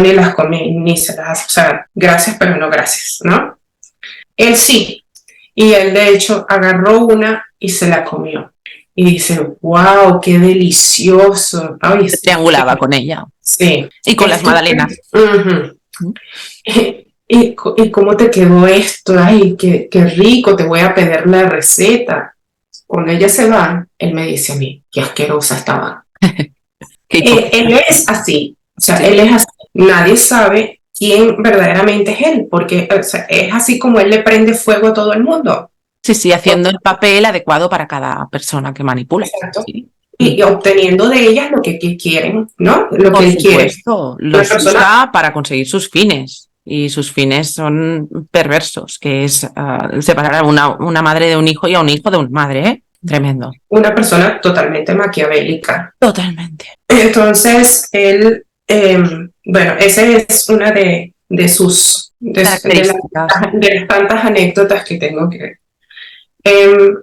ni las comí, ni se las... O sea, gracias, pero no gracias, ¿no? Él sí. Y él, de hecho, agarró una y se la comió. Y dice, wow, qué delicioso. Ay, se triangulaba con ella. Sí. Y con las magdalenas. ¿Y cómo te quedó esto? Ay, qué rico, te voy a pedir la receta. Cuando ella se va, él me dice a mí, qué asquerosa estaba. Él es así. O sea, sí. Él es así. Nadie sabe quién verdaderamente es él, porque o sea, es así como él le prende fuego a todo el mundo. Sí, haciendo el papel adecuado para cada persona que manipula. Exacto. Sí. Y obteniendo de ellas lo que quieren, ¿no? Lo que él quiere. Los usa para conseguir sus fines. Y sus fines son perversos, que es separar a una madre de un hijo y a un hijo de una madre, ¿eh? Tremendo. Una persona totalmente maquiavélica. Totalmente. Entonces, él, bueno, esa es una de las tantas anécdotas que tengo que...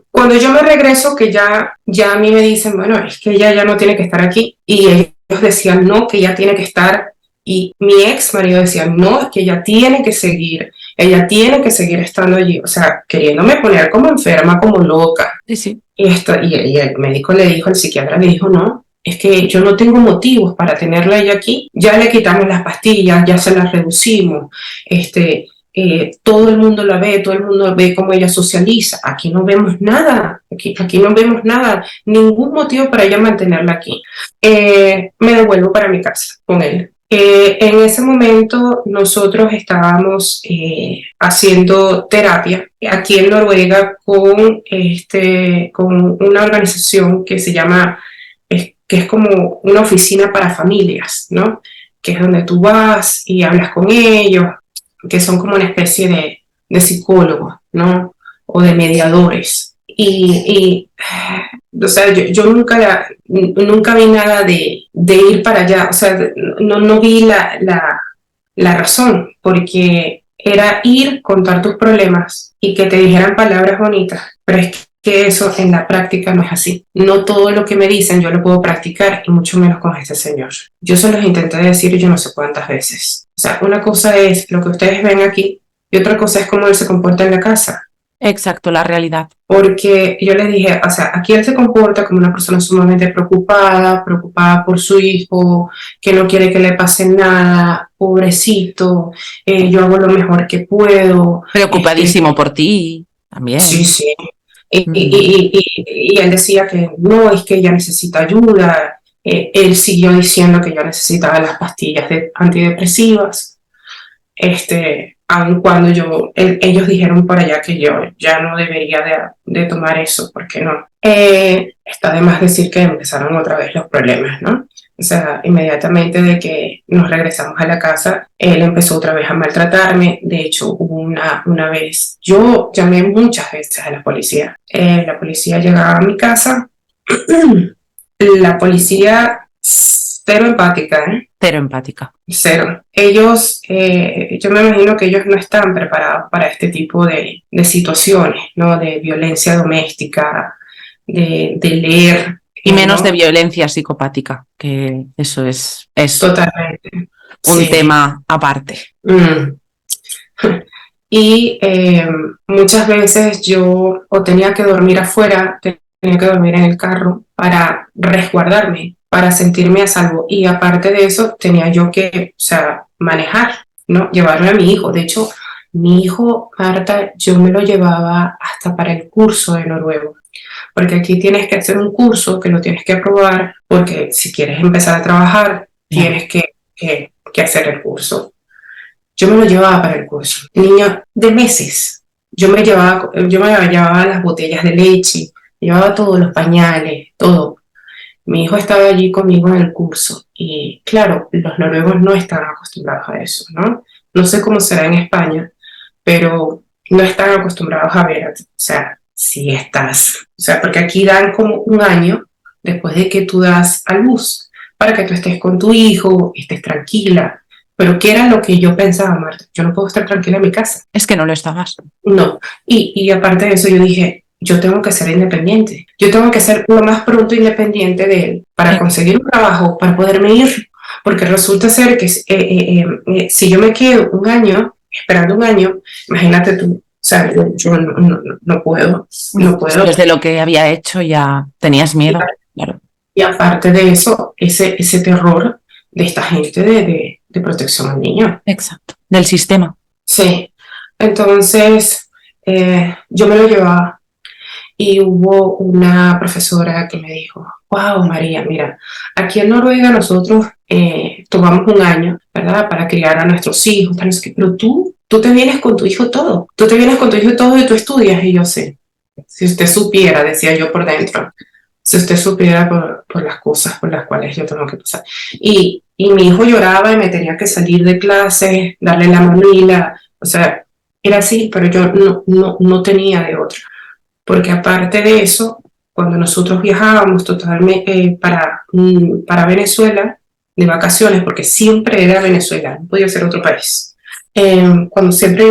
cuando yo me regreso, que ya a mí me dicen, bueno, es que ella ya no tiene que estar aquí, y ellos decían, no, que ella tiene que estar, y mi ex marido decía, no, es que ella tiene que seguir estando allí, o sea, queriéndome poner como enferma, como loca. Sí. Y el médico le dijo, el psiquiatra le dijo, no, es que yo no tengo motivos para tenerla ella aquí, ya le quitamos las pastillas, ya se las reducimos, todo el mundo la ve, todo el mundo ve cómo ella socializa, aquí no vemos nada, aquí no vemos nada, ningún motivo para ella mantenerla aquí. Me devuelvo para mi casa con él. En ese momento nosotros estábamos haciendo terapia aquí en Noruega con una organización que se llama, que es como una oficina para familias, ¿no? Que es donde tú vas y hablas con ellos, que son como una especie de psicólogos, ¿no? O de mediadores. O sea, yo nunca vi nada de ir para allá, o sea, no vi la razón, porque era ir, contar tus problemas y que te dijeran palabras bonitas, pero es que eso en la práctica no es así. No todo lo que me dicen yo lo puedo practicar, y mucho menos con este señor. Yo se los intenté decir yo no sé cuántas veces. O sea, una cosa es lo que ustedes ven aquí y otra cosa es cómo él se comporta en la casa. Exacto, la realidad. Porque yo les dije, o sea, aquí él se comporta como una persona sumamente preocupada por su hijo, que no quiere que le pase nada, pobrecito, yo hago lo mejor que puedo. Preocupadísimo por ti, también. Sí. Y él decía que no, es que ella necesita ayuda. Él siguió diciendo que yo necesitaba las pastillas antidepresivas. Aun cuando ellos dijeron por allá que yo ya no debería de tomar eso, porque no. Está de más decir que empezaron otra vez los problemas, ¿no? O sea, inmediatamente de que nos regresamos a la casa, él empezó otra vez a maltratarme. De hecho, hubo una vez, yo llamé muchas veces a la policía llegaba a mi casa, la policía cero empática, ¿eh? Cero empática. Cero. Ellos, yo me imagino que ellos no están preparados para este tipo de situaciones, ¿no? De violencia doméstica, de leer. Y menos ¿no? de violencia psicopática, que eso es Totalmente. un Sí. tema aparte. Y muchas veces yo o tenía que dormir afuera, tenía que dormir en el carro para resguardarme, para sentirme a salvo. Y aparte de eso, tenía yo que, o sea, manejar, ¿no? Llevarme a mi hijo. De hecho, mi hijo, Marta, yo me lo llevaba hasta para el curso de noruego. Porque aquí tienes que hacer un curso que lo tienes que aprobar, porque si quieres empezar a trabajar, tienes que hacer el curso. Yo me lo llevaba para el curso. Niño de meses. Yo me llevaba las botellas de leche, llevaba todos los pañales, todo. Mi hijo estaba allí conmigo en el curso. Y claro, los noruegos no están acostumbrados a eso, ¿no? No sé cómo será en España, pero no están acostumbrados a ver, o sea, si estás, o sea, porque aquí dan como un año después de que tú das a luz, para que tú estés con tu hijo, estés tranquila. Pero ¿qué era lo que yo pensaba, Marta? Yo no puedo estar tranquila en mi casa. Es que no lo estabas. No. Y aparte de eso, yo dije, yo tengo que ser independiente. Yo tengo que ser lo más pronto independiente de él para conseguir un trabajo, para poderme ir. Porque resulta ser que si yo me quedo un año, esperando un año, imagínate tú, o sea, yo no puedo. Desde lo que había hecho ya tenías miedo, claro. Y aparte de eso, ese terror de esta gente de protección al niño. Exacto, del sistema. Sí, entonces yo me lo llevaba y hubo una profesora que me dijo, wow, María, mira, aquí en Noruega nosotros tomamos un año, ¿verdad? Para criar a nuestros hijos, tal, no sé qué, pero tú te vienes con tu hijo todo, tú te vienes con tu hijo todo y tú estudias. Y yo sé, si usted supiera, decía yo por dentro, si usted supiera por las cosas por las cuales yo tengo que pasar. Y mi hijo lloraba y me tenía que salir de clase, darle la mamila, o sea, era así, pero yo no tenía de otra. Porque aparte de eso, cuando nosotros viajábamos totalmente para Venezuela, de vacaciones, porque siempre era Venezuela, no podía ser otro país. Cuando siempre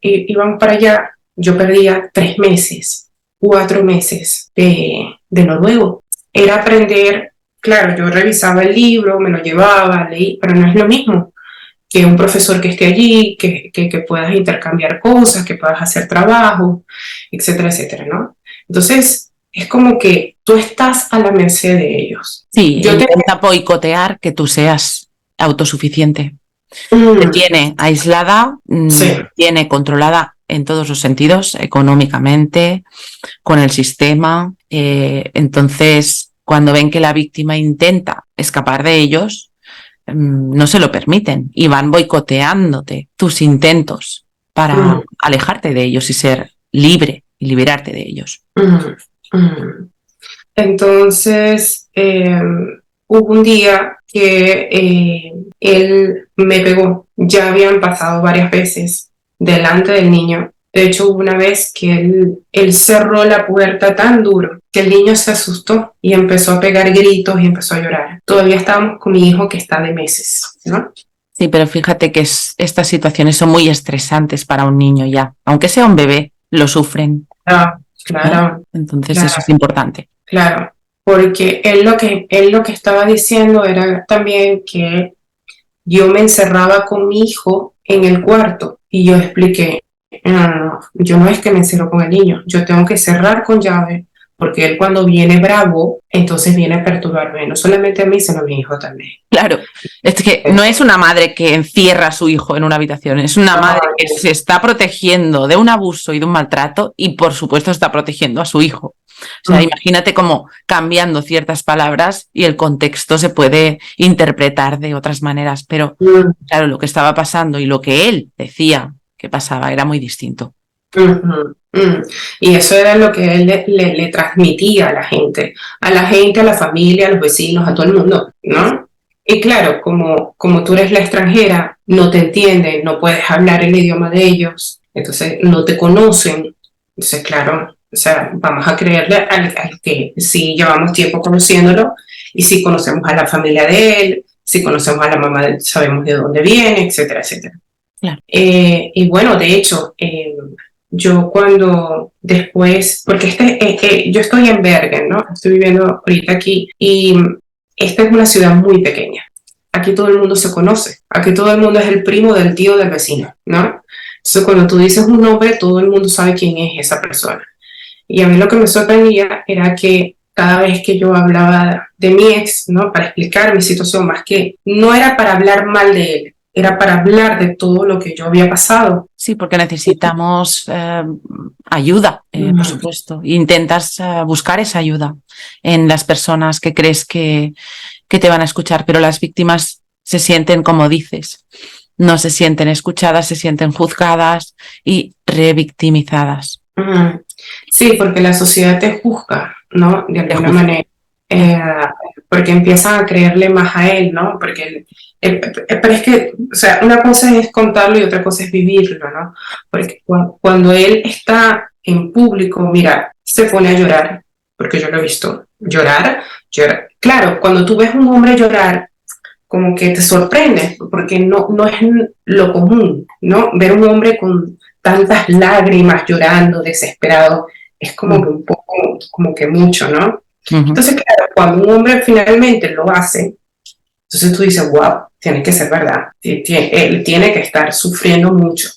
íbamos para allá, yo perdía 3 meses, 4 meses de noruego. Era aprender, claro, yo revisaba el libro, me lo llevaba, leí, pero no es lo mismo que un profesor que esté allí, que puedas intercambiar cosas, que puedas hacer trabajo, etcétera, etcétera, ¿no? Entonces, es como que tú estás a la merced de ellos. Sí, intenta boicotear que tú seas autosuficiente. Te tiene aislada, Sí. tiene controlada en todos los sentidos, económicamente, con el sistema. Entonces, cuando ven que la víctima intenta escapar de ellos, no se lo permiten y van boicoteándote tus intentos para alejarte de ellos y ser libre y liberarte de ellos. Entonces, hubo un día que él me pegó. Ya habían pasado varias veces delante del niño. De hecho, hubo una vez que él cerró la puerta tan duro que el niño se asustó y empezó a pegar gritos y empezó a llorar. Todavía estábamos con mi hijo que está de meses, ¿no? Sí, pero fíjate que estas situaciones son muy estresantes para un niño ya. Aunque sea un bebé, lo sufren. Claro. ¿No? Entonces eso es importante. Claro, porque él lo que estaba diciendo era también que yo me encerraba con mi hijo en el cuarto y yo expliqué, no, yo no es que me encierro con el niño, yo tengo que cerrar con llave porque él cuando viene bravo, entonces viene a perturbarme, no solamente a mí, sino a mi hijo también. Claro, es que no es una madre que encierra a su hijo en una habitación, es una madre que se está protegiendo de un abuso y de un maltrato y por supuesto está protegiendo a su hijo. O sea, imagínate cómo cambiando ciertas palabras y el contexto se puede interpretar de otras maneras, pero claro, lo que estaba pasando y lo que él decía que pasaba era muy distinto. Y eso era lo que él le transmitía a la gente, a la familia, a los vecinos, a todo el mundo, ¿no? Y claro, como tú eres la extranjera, no te entienden, no puedes hablar el idioma de ellos, entonces no te conocen. Entonces, claro, o sea, vamos a creerle al que sí llevamos tiempo conociéndolo y sí conocemos a la familia de él, sí conocemos a la mamá, sabemos de dónde viene, etcétera, etcétera. Claro. Y bueno, de hecho, yo cuando después, porque yo estoy en Bergen, ¿no? Estoy viviendo ahorita aquí y esta es una ciudad muy pequeña. Aquí todo el mundo se conoce. Aquí todo el mundo es el primo del tío del vecino, ¿no? Entonces, cuando tú dices un nombre, todo el mundo sabe quién es esa persona. Y a mí lo que me sorprendía era que cada vez que yo hablaba de mi ex, ¿no? Para explicar mi situación, más que no era para hablar mal de él, era para hablar de todo lo que yo había pasado. Sí, porque necesitamos ayuda, por supuesto. Intentas buscar esa ayuda en las personas que crees que te van a escuchar, pero las víctimas se sienten, como dices, no se sienten escuchadas, se sienten juzgadas y revictimizadas. Sí, porque la sociedad te juzga, ¿no? De alguna manera. Porque empiezan a creerle más a él, ¿no? Porque pero es que, o sea, una cosa es contarlo y otra cosa es vivirlo, ¿no? Porque cuando él está en público, mira, se pone a llorar, porque yo lo he visto, llorar. Claro, cuando tú ves a un hombre llorar, como que te sorprende, porque no es lo común, ¿no? Ver un hombre con tantas lágrimas llorando, desesperado, es como que un poco, como que mucho, ¿no? Entonces, claro, cuando un hombre finalmente lo hace, entonces tú dices, wow, tiene que ser verdad, él tiene que estar sufriendo mucho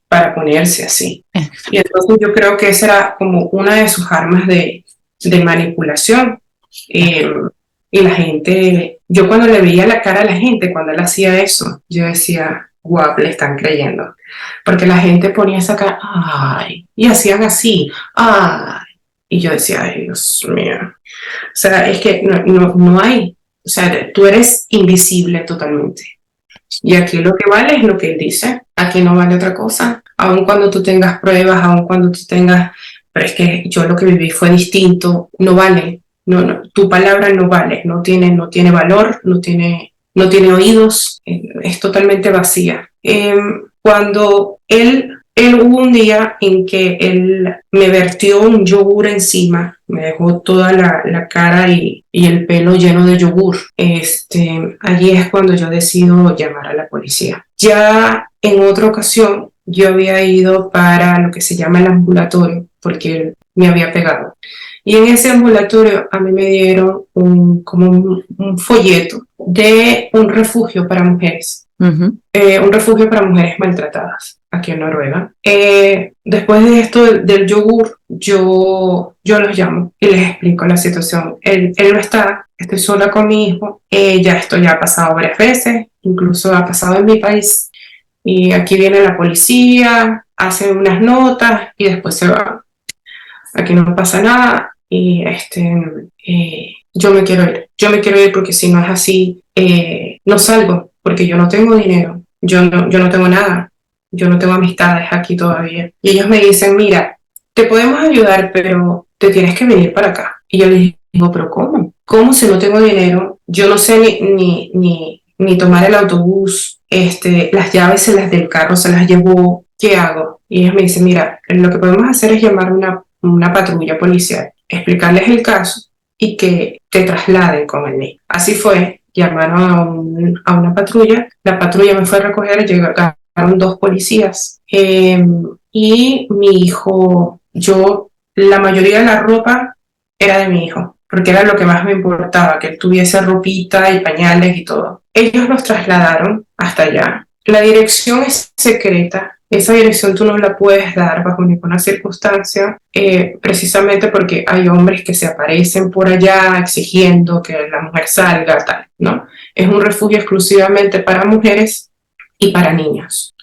para ponerse así. Y entonces yo creo que esa era como una de sus armas de manipulación. Y la gente, yo cuando le veía la cara a la gente, cuando él hacía eso, yo decía, guau, le están creyendo. Porque la gente ponía esa cara, ay, y hacían así, ay. Y yo decía, ay, Dios mío. O sea, es que no hay, o sea, tú eres invisible totalmente. Y aquí lo que vale es lo que él dice, aquí no vale otra cosa. Aun cuando tú tengas pruebas, aun cuando tú tengas, pero es que yo lo que viví fue distinto, no vale. No, tu palabra no vale, no tiene valor, no tiene oídos, es totalmente vacía. Cuando hubo un día en que él me vertió un yogur encima, me dejó toda la cara y el pelo lleno de yogur. Allí es cuando yo decido llamar a la policía. Ya en otra ocasión yo había ido para lo que se llama el ambulatorio, porque él me había pegado. Y en ese ambulatorio a mí me dieron como un folleto de un refugio para mujeres. Un refugio para mujeres maltratadas aquí en Noruega. Después de esto del yogur, yo los llamo y les explico la situación. Él no está, estoy sola con mi hijo. Ya esto ya ha pasado varias veces, incluso ha pasado en mi país. Y aquí viene la policía, hace unas notas y después se va. Aquí no pasa nada y yo me quiero ir porque si no es así, no salgo porque yo no tengo dinero, yo no tengo nada, yo no tengo amistades aquí todavía. Y ellos me dicen, mira, te podemos ayudar, pero te tienes que venir para acá. Y yo les digo, pero ¿cómo? ¿Cómo si no tengo dinero? Yo no sé ni tomar el autobús, las llaves del carro se las llevó, ¿qué hago? Y ellos me dicen, mira, lo que podemos hacer es llamar una patrulla policial, explicarles el caso y que te trasladen con el niño. Así fue, llamaron a una patrulla, la patrulla me fue a recoger, llegaron 2 policías y mi hijo, la mayoría de la ropa era de mi hijo, porque era lo que más me importaba, que él tuviese ropita y pañales y todo. Ellos nos trasladaron hasta allá. La dirección es secreta. Esa dirección tú no la puedes dar bajo ninguna circunstancia, precisamente porque hay hombres que se aparecen por allá exigiendo que la mujer salga, tal, ¿no? Es un refugio exclusivamente para mujeres y para niños,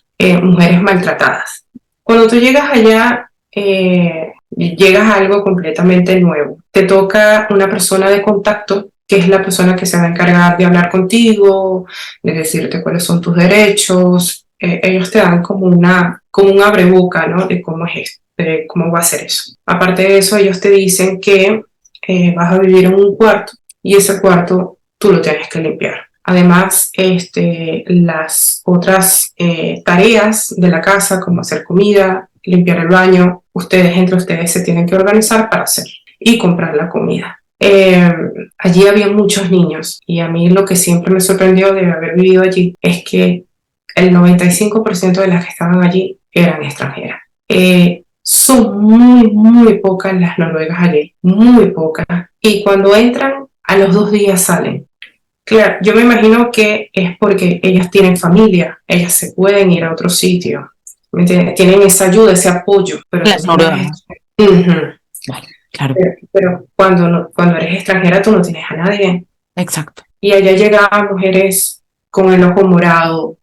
mujeres maltratadas. Cuando tú llegas allá, llegas a algo completamente nuevo. Te toca una persona de contacto, que es la persona que se va a encargar de hablar contigo, de decirte cuáles son tus derechos. Ellos te dan como un abreboca, ¿no? De cómo es esto, de cómo va a ser eso. Aparte de eso, ellos te dicen que vas a vivir en un cuarto y ese cuarto tú lo tienes que limpiar. Además, las otras tareas de la casa, como hacer comida, limpiar el baño, entre ustedes se tienen que organizar para hacer y comprar la comida. Allí había muchos niños y a mí lo que siempre me sorprendió de haber vivido allí es que el 95% de las que estaban allí eran extranjeras. Son muy, muy pocas las noruegas allí, muy pocas. Y cuando entran, a los 2 días salen. Claro, yo me imagino que es porque ellas tienen familia, ellas se pueden ir a otro sitio, ¿me entiendes? Tienen esa ayuda, ese apoyo. Pero Las noruegas. Vale, claro. Pero cuando eres extranjera tú no tienes a nadie. Exacto. Y allá llegaban mujeres con el ojo morado,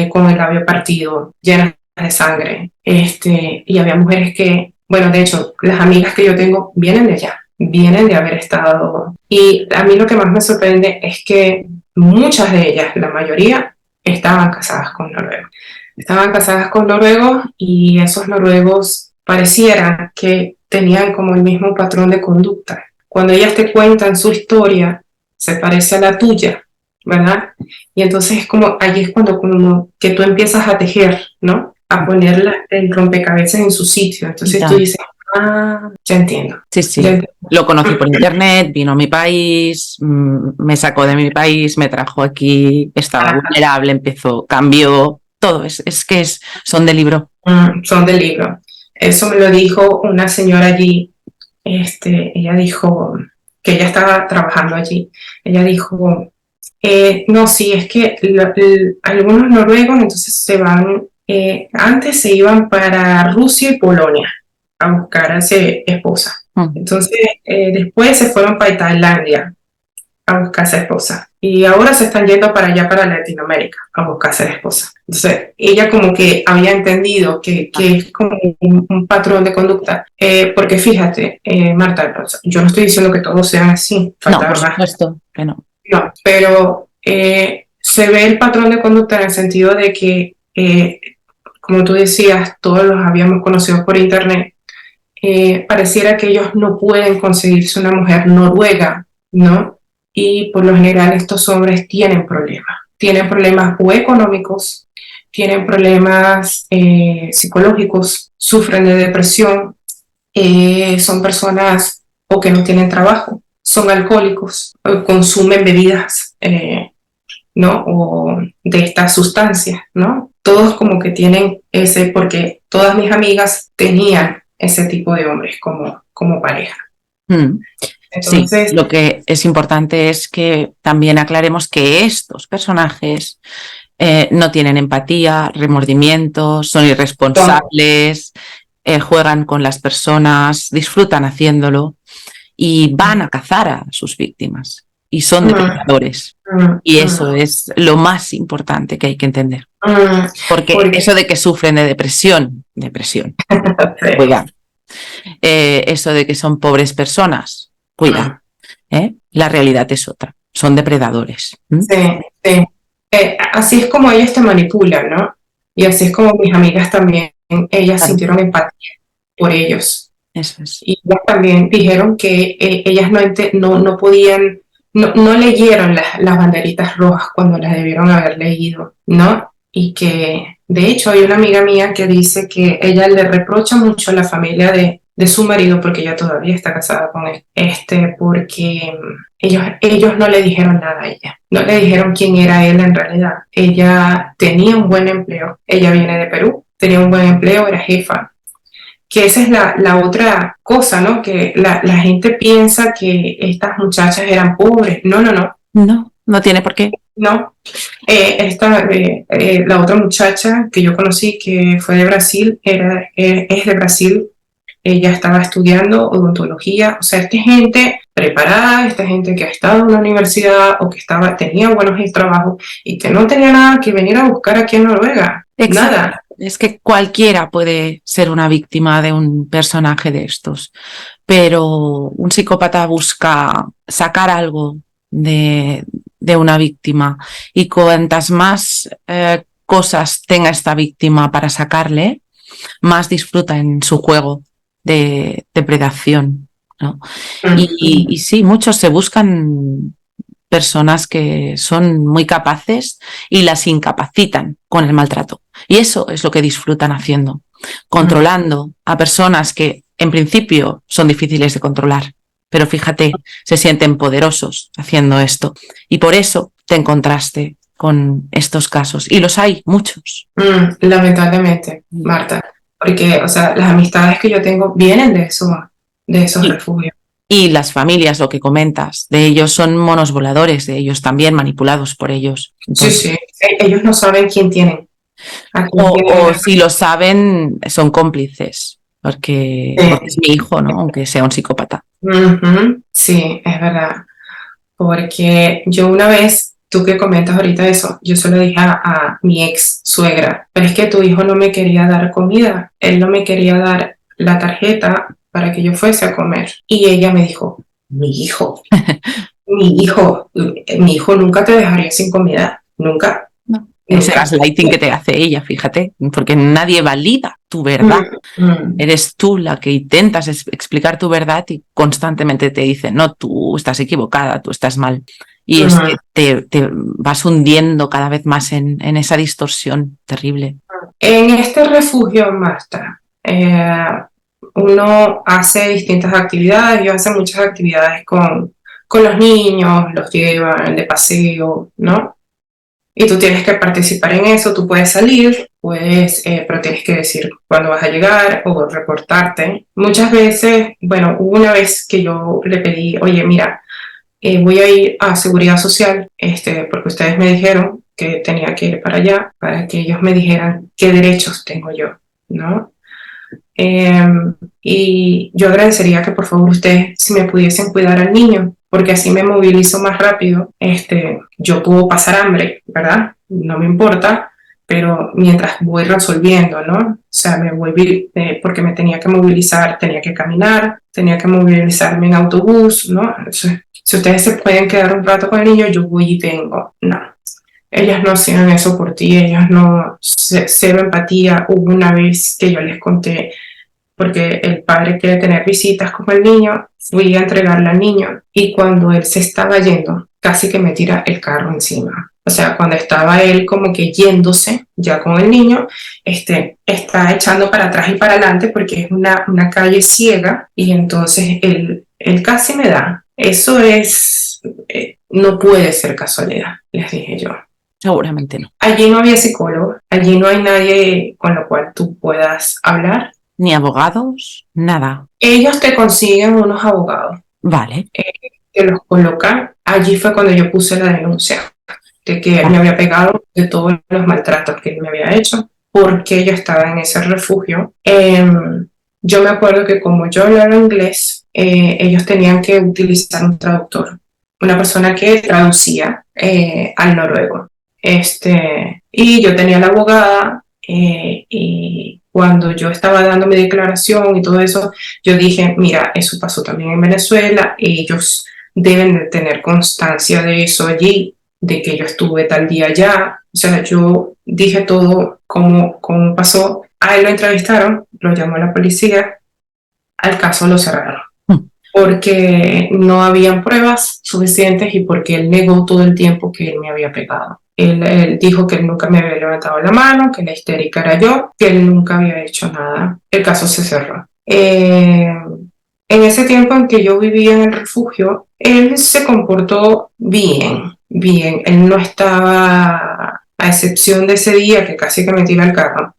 con el labio partido, llenas de sangre. Y había mujeres que, bueno, de hecho, las amigas que yo tengo vienen de allá, vienen de haber estado. Y a mí lo que más me sorprende es que muchas de ellas, la mayoría, estaban casadas con noruegos. Estaban casadas con noruegos y esos noruegos parecieran que tenían como el mismo patrón de conducta. Cuando ellas te cuentan su historia, se parece a la tuya, ¿verdad? Y entonces allí es cuando que tú empiezas a tejer, ¿no? A poner el rompecabezas en su sitio. Entonces tú dices, ya entiendo. Sí, sí. Lo conocí por internet, vino a mi país, me sacó de mi país, me trajo aquí, estaba vulnerable, cambió, todo. Son de libro. Son de libro. Eso me lo dijo una señora allí. Ella dijo que ella estaba trabajando allí. Ella dijo, no, sí, es que algunos noruegos entonces se van, antes se iban para Rusia y Polonia a buscar a esa esposa. Entonces, después se fueron para Tailandia a buscar a esa esposa. Y ahora se están yendo para allá, para Latinoamérica, a buscar a esa esposa. Entonces, ella como que había entendido que es como un patrón de conducta. Porque fíjate, Marta, yo no estoy diciendo que todos sean así. No, por supuesto que no. No, pero se ve el patrón de conducta en el sentido de que, como tú decías, todos los habíamos conocido por internet. Pareciera que ellos no pueden conseguirse una mujer noruega, ¿no? Y por lo general estos hombres tienen problemas o económicos, tienen problemas psicológicos, sufren de depresión, son personas o que no tienen trabajo, son alcohólicos, o consumen bebidas, ¿no? O de estas sustancias, ¿no? Todos como que tienen porque todas mis amigas tenían ese tipo de hombres como pareja. Entonces, sí, lo que es importante es que también aclaremos que estos personajes no tienen empatía, remordimientos, son irresponsables, juegan con las personas, disfrutan haciéndolo y van a cazar a sus víctimas y son depredadores. Y eso es lo más importante que hay que entender. Porque eso de que sufren de depresión, cuidado. Eso de que son pobres personas, cuidado. La realidad es otra, son depredadores. Sí. Así es como ellos te manipulan, ¿no? Y así es como mis amigas también, ellas sintieron empatía por ellos. Eso es. Y ellas también dijeron que ellas no podían, no leyeron las banderitas rojas cuando las debieron haber leído, ¿no? Y que, de hecho, hay una amiga mía que dice que ella le reprocha mucho a la familia de su marido, porque ella todavía está casada con él, porque ellos no le dijeron nada a ella, no le dijeron quién era él en realidad. Ella tenía un buen empleo, ella viene de Perú, tenía un buen empleo, era jefa, que esa es la otra cosa, ¿no? Que la gente piensa que estas muchachas eran pobres. No tiene por qué. No, la otra muchacha que yo conocí que fue de Brasil, es de Brasil. Ella estaba estudiando odontología, o sea, esta gente preparada, esta gente que ha estado en la universidad o que tenía buenos trabajos y que no tenía nada que venir a buscar aquí en Noruega. Exacto. Nada. Es que cualquiera puede ser una víctima de un personaje de estos, pero un psicópata busca sacar algo de una víctima y cuantas más cosas tenga esta víctima para sacarle, más disfruta en su juego de depredación, ¿no? Y sí, muchos se buscan personas que son muy capaces y las incapacitan con el maltrato. Y eso es lo que disfrutan haciendo, controlando a personas que en principio son difíciles de controlar. Pero fíjate, se sienten poderosos haciendo esto. Y por eso te encontraste con estos casos. Y los hay muchos. Lamentablemente, Marta. Porque, o sea, las amistades que yo tengo vienen de esos refugios. Y las familias, lo que comentas, de ellos son monos voladores, de ellos también manipulados por ellos. Entonces, Sí. Ellos no saben quién tienen. o si lo saben, son cómplices, porque es mi hijo, ¿no? Aunque sea un psicópata. Sí, es verdad. Porque yo una vez, tú que comentas ahorita eso, yo se lo dije a mi ex suegra, pero es que tu hijo no me quería dar comida, él no me quería dar la tarjeta para que yo fuese a comer. Y ella me dijo, mi hijo nunca te dejaría sin comida, nunca. No. Ese gaslighting que te hace ella, fíjate, porque nadie valida tu verdad. Eres tú la que intentas explicar tu verdad y constantemente te dicen, no, tú estás equivocada, tú estás mal. Y es que te vas hundiendo cada vez más en esa distorsión terrible. En este refugio, Marta, uno hace distintas actividades, yo hace muchas actividades con los niños, los llevan de paseo, ¿no? Y tú tienes que participar en eso, tú puedes salir, pero tienes que decir cuándo vas a llegar o reportarte. Muchas veces, bueno, hubo una vez que yo le pedí, oye, mira, voy a ir a Seguridad Social, porque ustedes me dijeron que tenía que ir para allá, para que ellos me dijeran qué derechos tengo yo, ¿no? Y yo agradecería que por favor ustedes, si me pudiesen cuidar al niño, porque así me movilizo más rápido. Yo puedo pasar hambre, ¿verdad? No me importa, pero mientras voy resolviendo, ¿no? O sea, me voy, porque me tenía que movilizar, tenía que caminar, tenía que movilizarme en autobús, ¿no? Entonces, si ustedes se pueden quedar un rato con el niño, yo voy y vengo. No. Ellas no hacían eso por ti, ellas no, cero empatía. Hubo una vez que yo les conté, porque el padre quiere tener visitas con el niño, fui a entregarle al niño y cuando él se estaba yendo, casi que me tira el carro encima. O sea, cuando estaba él como que yéndose ya con el niño, está echando para atrás y para adelante porque es una calle ciega y entonces él casi me da. Eso no puede ser casualidad, les dije yo. Seguramente no. Allí no había psicólogo, allí no hay nadie con lo cual tú puedas hablar. Ni abogados, nada. Ellos te consiguen unos abogados. Vale. Que los colocan. Allí fue cuando yo puse la denuncia de que él me había pegado, de todos los maltratos que él me había hecho, porque yo estaba en ese refugio. Yo me acuerdo que como yo hablaba inglés, ellos tenían que utilizar un traductor, una persona que traducía al noruego. Y yo tenía la abogada y cuando yo estaba dando mi declaración y todo eso, yo dije, mira, eso pasó también en Venezuela, ellos deben de tener constancia de eso allí, de que yo estuve tal día allá. O sea, yo dije todo cómo pasó. A él lo entrevistaron, lo llamó la policía, al caso lo cerraron. Porque no habían pruebas suficientes y porque él negó todo el tiempo que él me había pegado. Él dijo que él nunca me había levantado la mano, que la histérica era yo, que él nunca había hecho nada. El caso se cerró. En ese tiempo en que yo vivía en el refugio, él se comportó bien. Él no estaba, a excepción de ese día que casi que me tira el carro,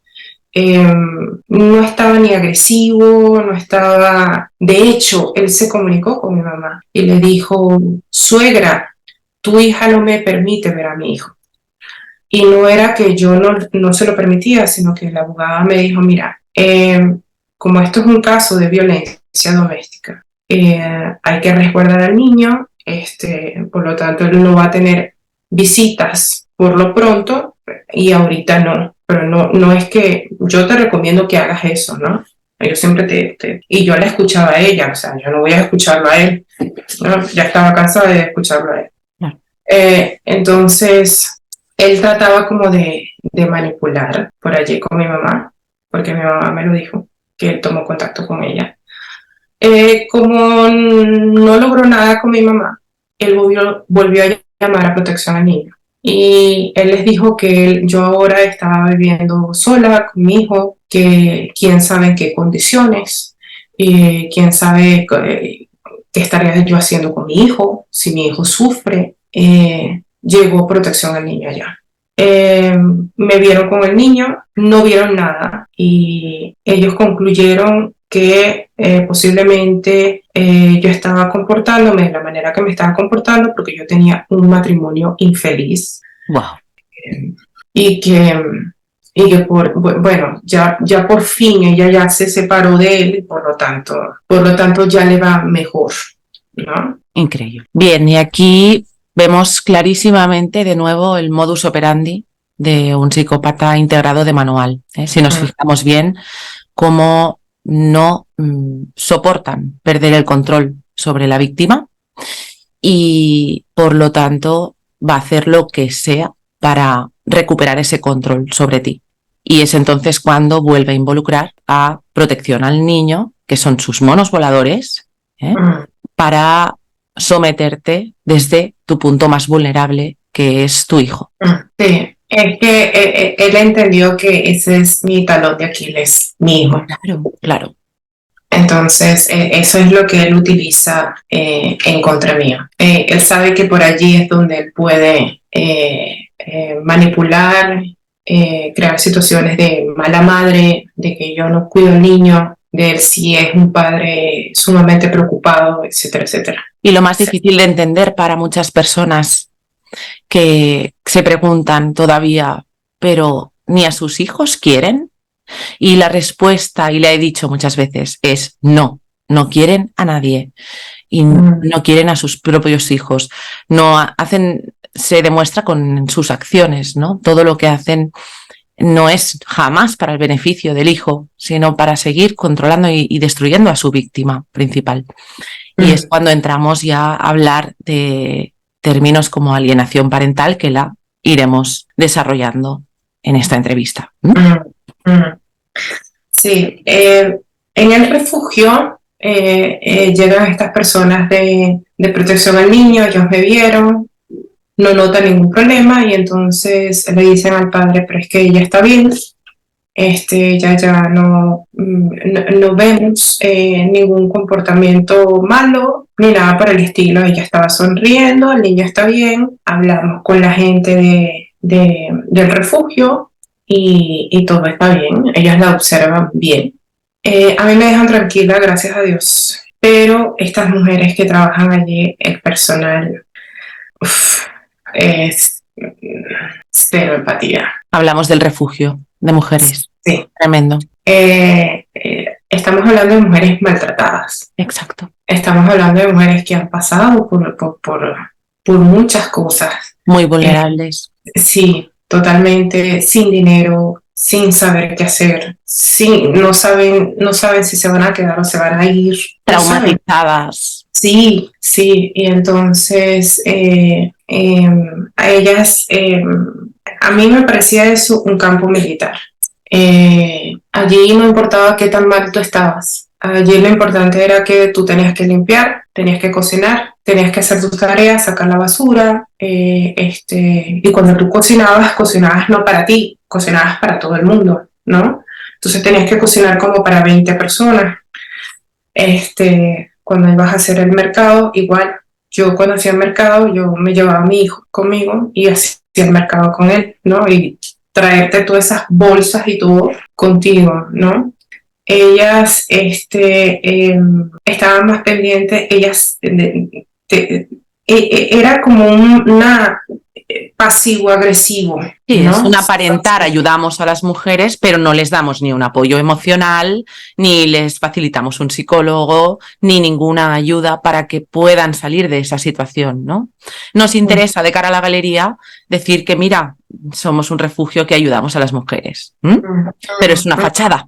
no estaba ni agresivo, no estaba... De hecho, él se comunicó con mi mamá y le dijo, suegra, tu hija no me permite ver a mi hijo. Y no era que yo no se lo permitía, sino que la abogada me dijo, mira, como esto es un caso de violencia doméstica, hay que resguardar al niño, por lo tanto él no va a tener visitas por lo pronto y ahorita no. Pero no es que yo te recomiendo que hagas eso, ¿no? Yo siempre y yo la escuchaba a ella, o sea, yo no voy a escucharlo a él, ¿no? Ya estaba cansada de escucharlo a él. No. Entonces, él trataba como de manipular por allí con mi mamá, porque mi mamá me lo dijo, que él tomó contacto con ella. Como no logró nada con mi mamá, él volvió a llamar a Protección al Niño. Y él les dijo que yo ahora estaba viviendo sola con mi hijo, que quién sabe en qué condiciones, quién sabe qué estaría yo haciendo con mi hijo, si mi hijo sufre. Llegó Protección al Niño allá. Me vieron con el niño, no vieron nada y ellos concluyeron que posiblemente yo estaba comportándome de la manera que me estaba comportando porque yo tenía un matrimonio infeliz. Wow. Y que bueno, ya por fin ella ya se separó de él y por lo tanto ya le va mejor, ¿no? Increíble. Bien, y aquí vemos clarísimamente de nuevo el modus operandi de un psicópata integrado de manual. Si nos fijamos bien, cómo no soportan perder el control sobre la víctima y por lo tanto va a hacer lo que sea para recuperar ese control sobre ti. Y es entonces cuando vuelve a involucrar a Protección al Niño, que son sus monos voladores, para someterte desde tu punto más vulnerable, que es tu hijo. Sí, es que él entendió que ese es mi talón de Aquiles, mi hijo. Claro, claro. Entonces, eso es lo que él utiliza en contra mío. Él sabe que por allí es donde él puede manipular, crear situaciones de mala madre, de que yo no cuido al niño, de él si es un padre sumamente preocupado, etcétera, etcétera. Y lo más difícil de entender para muchas personas que se preguntan todavía, pero ¿ni a sus hijos quieren? Y la respuesta, y le he dicho muchas veces, es no, no quieren a nadie y no quieren a sus propios hijos. No hacen, se demuestra con sus acciones, ¿no? Todo lo que hacen no es jamás para el beneficio del hijo, sino para seguir controlando y destruyendo a su víctima principal. Y es cuando entramos ya a hablar de términos como alienación parental, que la iremos desarrollando en esta entrevista. Sí, en el refugio llegan estas personas de Protección al Niño, ellos me vieron, no notan ningún problema y entonces le dicen al padre, pero es que ella está bien, ya no vemos ningún comportamiento malo ni nada por el estilo, ella estaba sonriendo, el niño está bien, hablamos con la gente del refugio y todo está bien, ellas la observan bien. A mí me dejan tranquila, gracias a Dios, pero estas mujeres que trabajan allí, el personal, es cero empatía. Hablamos del refugio de mujeres. Sí. Tremendo. Estamos hablando de mujeres maltratadas. Exacto. Estamos hablando de mujeres que han pasado por muchas cosas. Muy vulnerables. Sí, totalmente, sin dinero, sin saber qué hacer, no saben si se van a quedar o se van a ir. Traumatizadas. Sí, y entonces a ellas, a mí me parecía eso un campo militar. Allí no importaba qué tan mal tú estabas, allí lo importante era que tú tenías que limpiar, tenías que cocinar, tenías que hacer tus tareas, sacar la basura, y cuando tú cocinabas no para ti, cocinabas para todo el mundo, ¿no? Entonces tenías que cocinar como para 20 personas. Cuando ibas a hacer el mercado, igual, yo cuando hacía el mercado, yo me llevaba a mi hijo conmigo y hacía el mercado con él, ¿no? Y traerte todas esas bolsas y todo contigo, ¿no? Ellas estaban más pendientes, ellas era como una pasivo-agresivo. Sí, ¿no? es un aparentar, ayudamos a las mujeres, pero no les damos ni un apoyo emocional, ni les facilitamos un psicólogo, ni ninguna ayuda para que puedan salir de esa situación, ¿no? Nos interesa de cara a la galería decir que, mira, somos un refugio que ayudamos a las mujeres, pero es una fachada.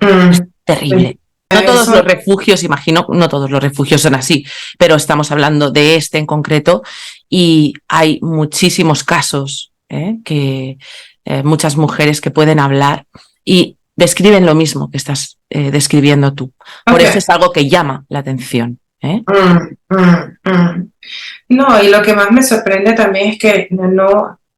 Es terrible. No todos los refugios, imagino, no todos los refugios son así, pero estamos hablando de este en concreto y hay muchísimos casos que muchas mujeres que pueden hablar y describen lo mismo que estás describiendo tú. Por eso es algo que llama la atención. ¿eh? No, y lo que más me sorprende también es que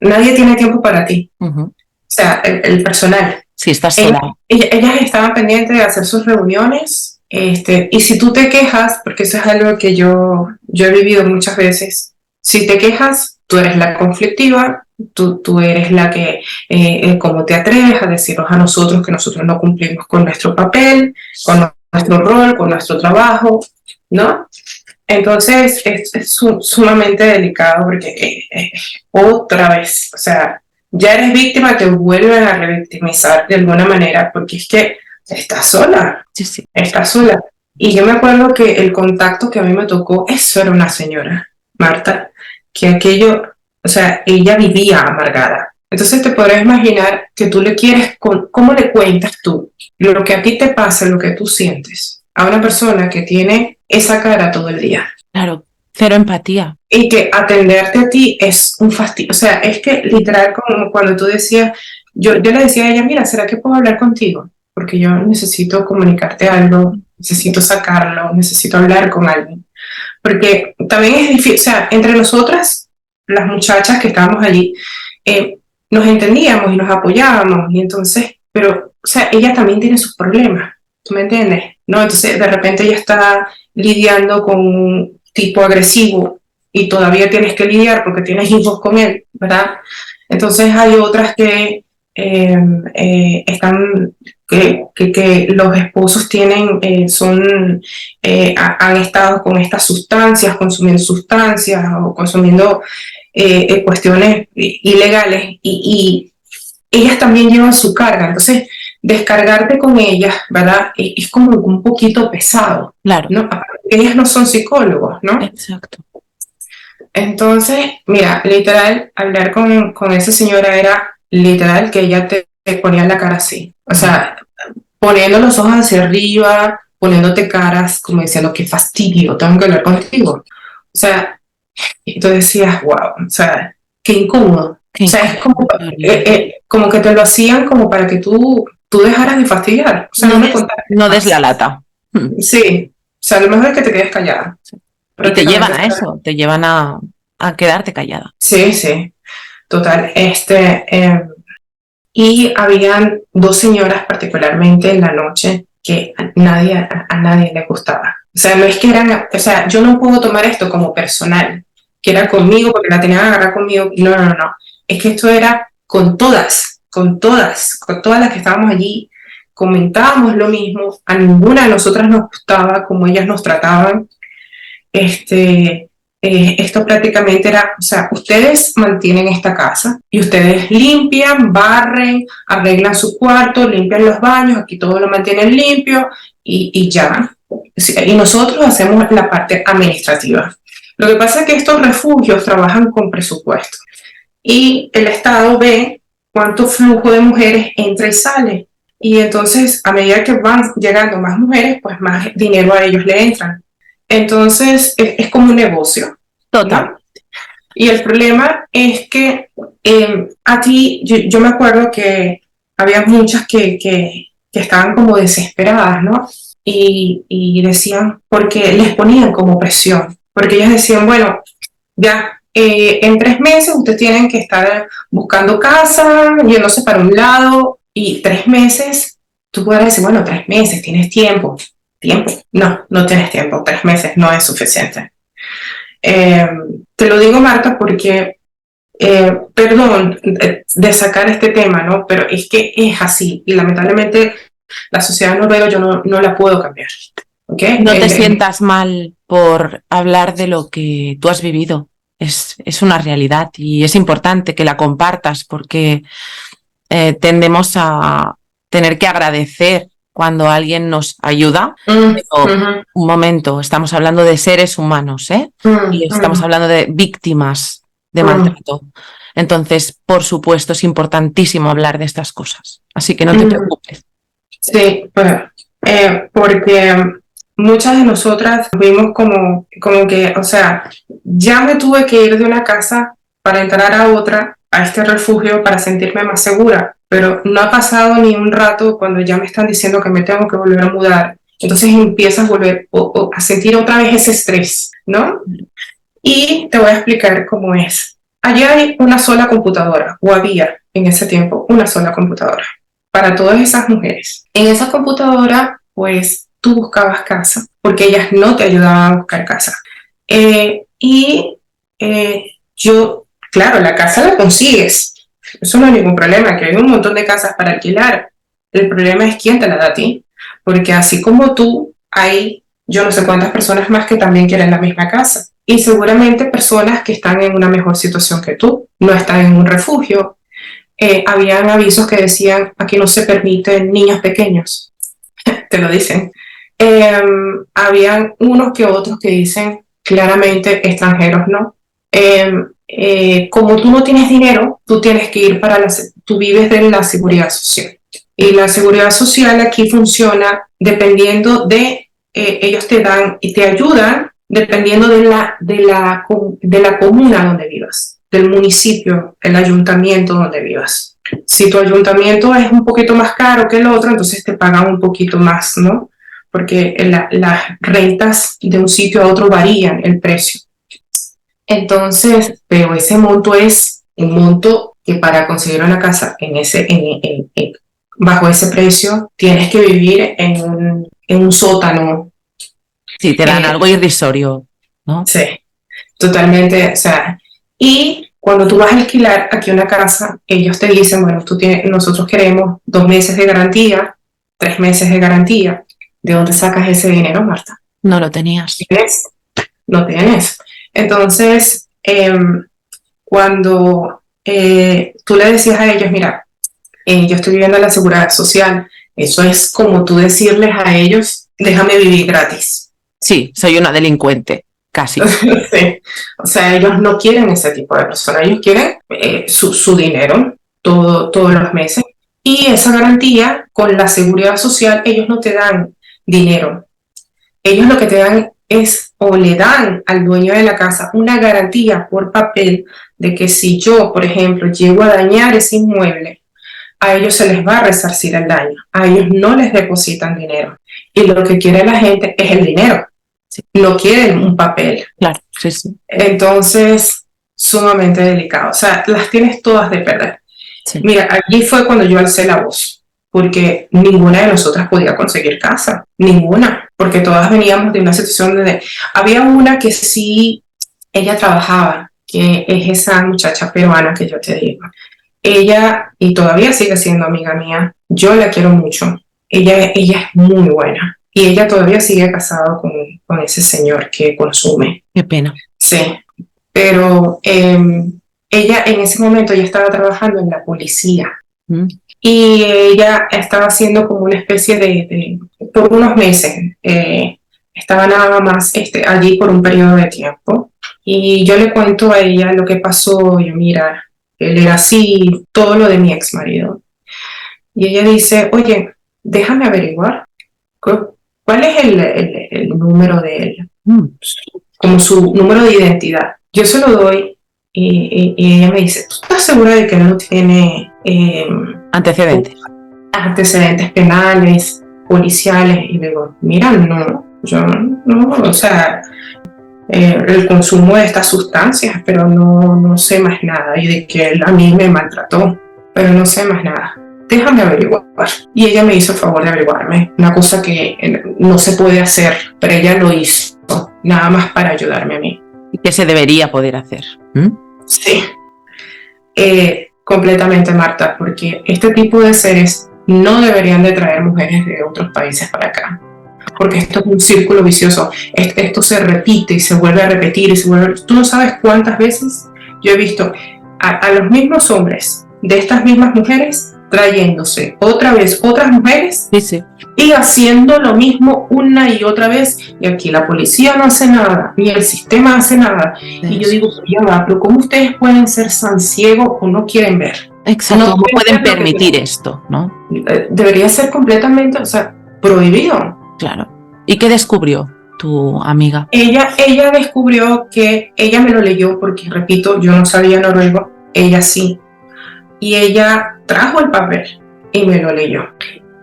nadie tiene tiempo para ti. Uh-huh. O sea, el personal. Sí, estás Ellas, sola. ellas estaban pendientes de hacer sus reuniones, y si tú te quejas, porque eso es algo que yo he vivido muchas veces, si te quejas, tú eres la conflictiva, tú eres la que, como te atreves a decirnos a nosotros que nosotros no cumplimos con nuestro papel, con nuestro rol, con nuestro trabajo, ¿no? Entonces es sumamente delicado porque otra vez, o sea, ya eres víctima, te vuelven a revictimizar de alguna manera porque es que Sí, sí. estás sola. Y yo me acuerdo que el contacto que a mí me tocó, eso era una señora, Marta, que aquello, o sea, ella vivía amargada. Entonces te podrás imaginar que tú le quieres, ¿cómo le cuentas tú lo que a ti te pasa, lo que tú sientes a una persona que tiene esa cara todo el día? Claro, cero empatía. Y que atenderte a ti es un fastidio. O sea, es que literal, como cuando tú decías, yo le decía a ella, mira, ¿será que puedo hablar contigo? Porque yo necesito comunicarte algo, necesito sacarlo, necesito hablar con alguien. Porque también es difícil, o sea, entre nosotras, las muchachas que estábamos allí, nos entendíamos y nos apoyábamos, y entonces, pero, o sea, ella también tiene sus problemas, ¿tú me entiendes? ¿No? Entonces, de repente ella está lidiando con un tipo agresivo y todavía tienes que lidiar porque tienes hijos con él, ¿verdad? Entonces hay otras que están, que los esposos tienen, han estado con estas sustancias, consumiendo sustancias o consumiendo cuestiones ilegales, y ellas también llevan su carga. Entonces, descargarte con ellas, ¿verdad? Es como un poquito pesado, Claro. ¿no? Aparte, ellas no son psicólogos, ¿no? Exacto. Entonces, mira, literal, hablar con esa señora era literal que ella te ponía la cara así. O sea, poniendo los ojos hacia arriba, poniéndote caras, como diciendo, qué fastidio, tengo que hablar contigo. O sea, y tú decías, wow, o sea, qué incómodo. Qué O sea, es como, incómodo. como que te lo hacían como para que tú dejaras de fastidiar. O sea, no me contaras No des la más. lata. Sí, o sea, lo mejor es que te quedes callada. Y te llevan Prácticamente. a eso, te llevan a quedarte callada. Sí, sí, total. Y habían dos señoras particularmente en la noche que a nadie le gustaba. O sea, no es que eran, o sea, yo no puedo tomar esto como personal, que era conmigo porque la tenían agarrada conmigo. No, no, no, no. Es que esto era con todas las que estábamos allí, comentábamos lo mismo, a ninguna de nosotras nos gustaba como ellas nos trataban. Esto prácticamente era, o sea, ustedes mantienen esta casa y ustedes limpian, barren, arreglan su cuarto, limpian los baños, aquí todo lo mantienen limpio y ya. Y nosotros hacemos la parte administrativa. Lo que pasa es que estos refugios trabajan con presupuesto y el Estado ve cuánto flujo de mujeres entra y sale. Y entonces, a medida que van llegando más mujeres, pues más dinero a ellos le entran. Entonces, es como un negocio, Total. ¿no? Y el problema es que a ti, yo me acuerdo que había muchas que estaban como desesperadas, ¿no? Y decían, porque les ponían como presión, porque ellas decían, bueno, ya, en 3 meses ustedes tienen que estar buscando casa, yéndose para un lado, y 3 meses, tú puedes decir, bueno, 3 meses, tienes tiempo. ¿Tiempo? No, no tienes tiempo, 3 meses no es suficiente. Te lo digo, Marta, porque, perdón de sacar este tema, ¿no? Pero es que es así, y lamentablemente la sociedad noruega yo no la puedo cambiar. ¿Okay? No te sientas mal por hablar de lo que tú has vivido. Es una realidad y es importante que la compartas porque tendemos a tener que agradecer cuando alguien nos ayuda. Pero, un momento, estamos hablando de seres humanos, ¿eh? Y estamos hablando de víctimas de maltrato. Entonces, por supuesto, es importantísimo hablar de estas cosas. Así que no te preocupes. Sí, bueno, porque muchas de nosotras vimos como que, o sea, ya me tuve que ir de una casa para entrar a otra, a este refugio, para sentirme más segura, pero no ha pasado ni un rato cuando ya me están diciendo que me tengo que volver a mudar Entonces empiezas a volver a sentir otra vez ese estrés, ¿no? Y te voy a explicar cómo es. Allí hay una sola computadora, o había en ese tiempo una sola computadora para todas esas mujeres. En esa computadora, pues tú buscabas casa, porque ellas no te ayudaban a buscar casa. Yo, claro, la casa la consigues. Eso no hay ningún problema, que hay un montón de casas para alquilar. El problema es quién te la da a ti. Porque así como tú, hay yo no sé cuántas personas más que también quieren la misma casa. Y seguramente personas que están en una mejor situación que tú, no están en un refugio. Habían avisos que decían, aquí no se permiten niños pequeños. Te lo dicen. Habían unos que otros que dicen claramente extranjeros no. Como tú no tienes dinero, tú tienes que ir tú vives de la seguridad social. Y la seguridad social aquí funciona dependiendo de, ellos te dan y te ayudan dependiendo de la comuna donde vivas, del municipio, el ayuntamiento donde vivas. Si tu ayuntamiento es un poquito más caro que el otro, entonces te pagan un poquito más, ¿no? Porque las rentas de un sitio a otro varían el precio. Entonces, pero ese monto es un monto que para conseguir una casa bajo ese precio tienes que vivir en un sótano. Sí, te dan algo irrisorio, ¿no? Sí, totalmente. O sea, y cuando tú vas a alquilar aquí una casa, ellos te dicen, bueno, nosotros queremos 2 meses de garantía, 3 meses de garantía. ¿De dónde sacas ese dinero, Marta? No lo tenías. No tienes. Entonces, cuando tú le decías a ellos, mira, yo estoy viviendo en la seguridad social, eso es como tú decirles a ellos, déjame vivir gratis. Sí, soy una delincuente, casi. Sí. O sea, ellos no quieren ese tipo de personas, ellos quieren su dinero todos los meses. Y esa garantía, con la seguridad social, ellos no te dan dinero. Ellos lo que te dan es, o le dan al dueño de la casa una garantía por papel de que si yo, por ejemplo, llego a dañar ese inmueble, a ellos se les va a resarcir el daño, a ellos no les depositan dinero. Y lo que quiere la gente es el dinero, sí. No quieren un papel. Claro, sí, sí. Entonces, sumamente delicado. O sea, las tienes todas de perder. Sí. Mira, allí fue cuando yo alcé la voz, porque ninguna de nosotras podía conseguir casa, ninguna, porque todas veníamos de una situación donde había una que sí, ella trabajaba, que es esa muchacha peruana que yo te digo. Ella, y todavía sigue siendo amiga mía, yo la quiero mucho, ella es muy buena, y ella todavía sigue casada con ese señor que consume. Qué pena. Sí, pero ella en ese momento ya estaba trabajando en la policía. Y ella estaba haciendo como una especie por unos meses, estaba nada más allí por un periodo de tiempo. Y yo le cuento a ella lo que pasó, yo mira, él era así, todo lo de mi ex marido. Y ella dice, oye, déjame averiguar, ¿cuál es el número de él? Como su número de identidad. Yo se lo doy y ella me dice, ¿tú estás segura de que no tiene antecedentes penales, policiales? Y le digo, mira, no, yo no, o sea, el consumo de estas sustancias, pero no sé más nada, y de que él a mí me maltrató, pero no sé más nada. Déjame averiguar. Y ella me hizo el favor de averiguarme, una cosa que no se puede hacer, pero ella lo hizo, nada más para ayudarme a mí. ¿Y qué se debería poder hacer? Sí, completamente, Marta, porque este tipo de seres no deberían de traer mujeres de otros países para acá, porque esto es un círculo vicioso, esto se repite y se vuelve a repetir y se vuelve. Tú no sabes cuántas veces yo he visto a los mismos hombres de estas mismas mujeres trayéndose otra vez otras mujeres, sí. Y haciendo lo mismo una y otra vez, y aquí la policía no hace nada, ni el sistema hace nada. Sí. Y yo digo, ya va, pero ¿cómo ustedes pueden ser tan ciegos o no quieren ver? Exacto, no pueden permitir esto, ¿no? Debería ser completamente, o sea, prohibido. Claro. ¿Y qué descubrió tu amiga? Ella descubrió que ella me lo leyó, porque repito, yo no sabía noruego, ella sí. Y ella trajo el papel y me lo leyó.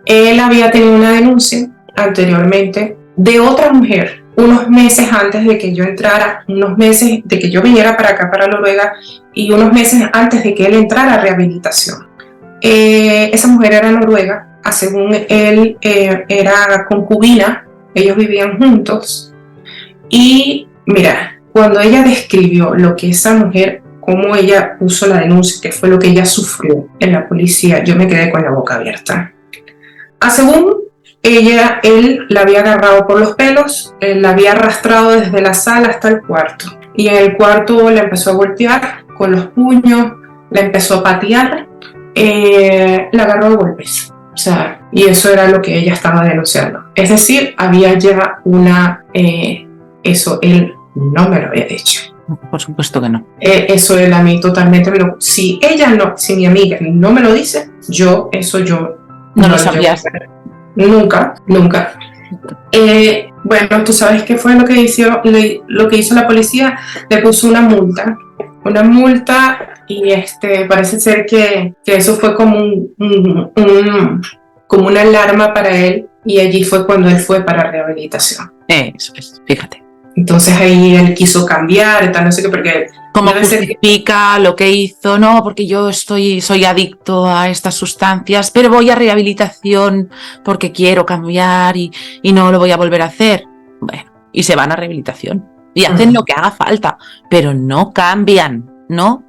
Él había tenido una denuncia anteriormente de otra mujer, unos meses antes de que yo entrara, unos meses de que yo viniera para acá, para Noruega, y unos meses antes de que él entrara a rehabilitación. Esa mujer era noruega, según él era concubina, ellos vivían juntos, y mira, cuando ella describió lo que esa mujer, cómo ella puso la denuncia, que fue lo que ella sufrió en la policía, yo me quedé con la boca abierta. Según él la había agarrado por los pelos, la había arrastrado desde la sala hasta el cuarto, y en el cuarto la empezó a golpear con los puños, la empezó a patear, la agarró a golpes. O sea, y eso era lo que ella estaba denunciando. Es decir, había ya eso él no me lo había dicho. Por supuesto que no. Eso él a mí totalmente me lo... Si mi amiga no me lo dice, yo no lo sabías. Nunca. Bueno, tú sabes qué fue lo que hizo la policía. Le puso una multa y parece ser que eso fue como como una alarma para él, y allí fue cuando él fue para rehabilitación. Eso es, fíjate. Entonces ahí él quiso cambiar, no sé qué, porque... ¿Cómo justifica lo que hizo? No, porque yo soy adicto a estas sustancias, pero voy a rehabilitación porque quiero cambiar y no lo voy a volver a hacer. Bueno, y se van a rehabilitación y hacen lo que haga falta, pero no cambian. No.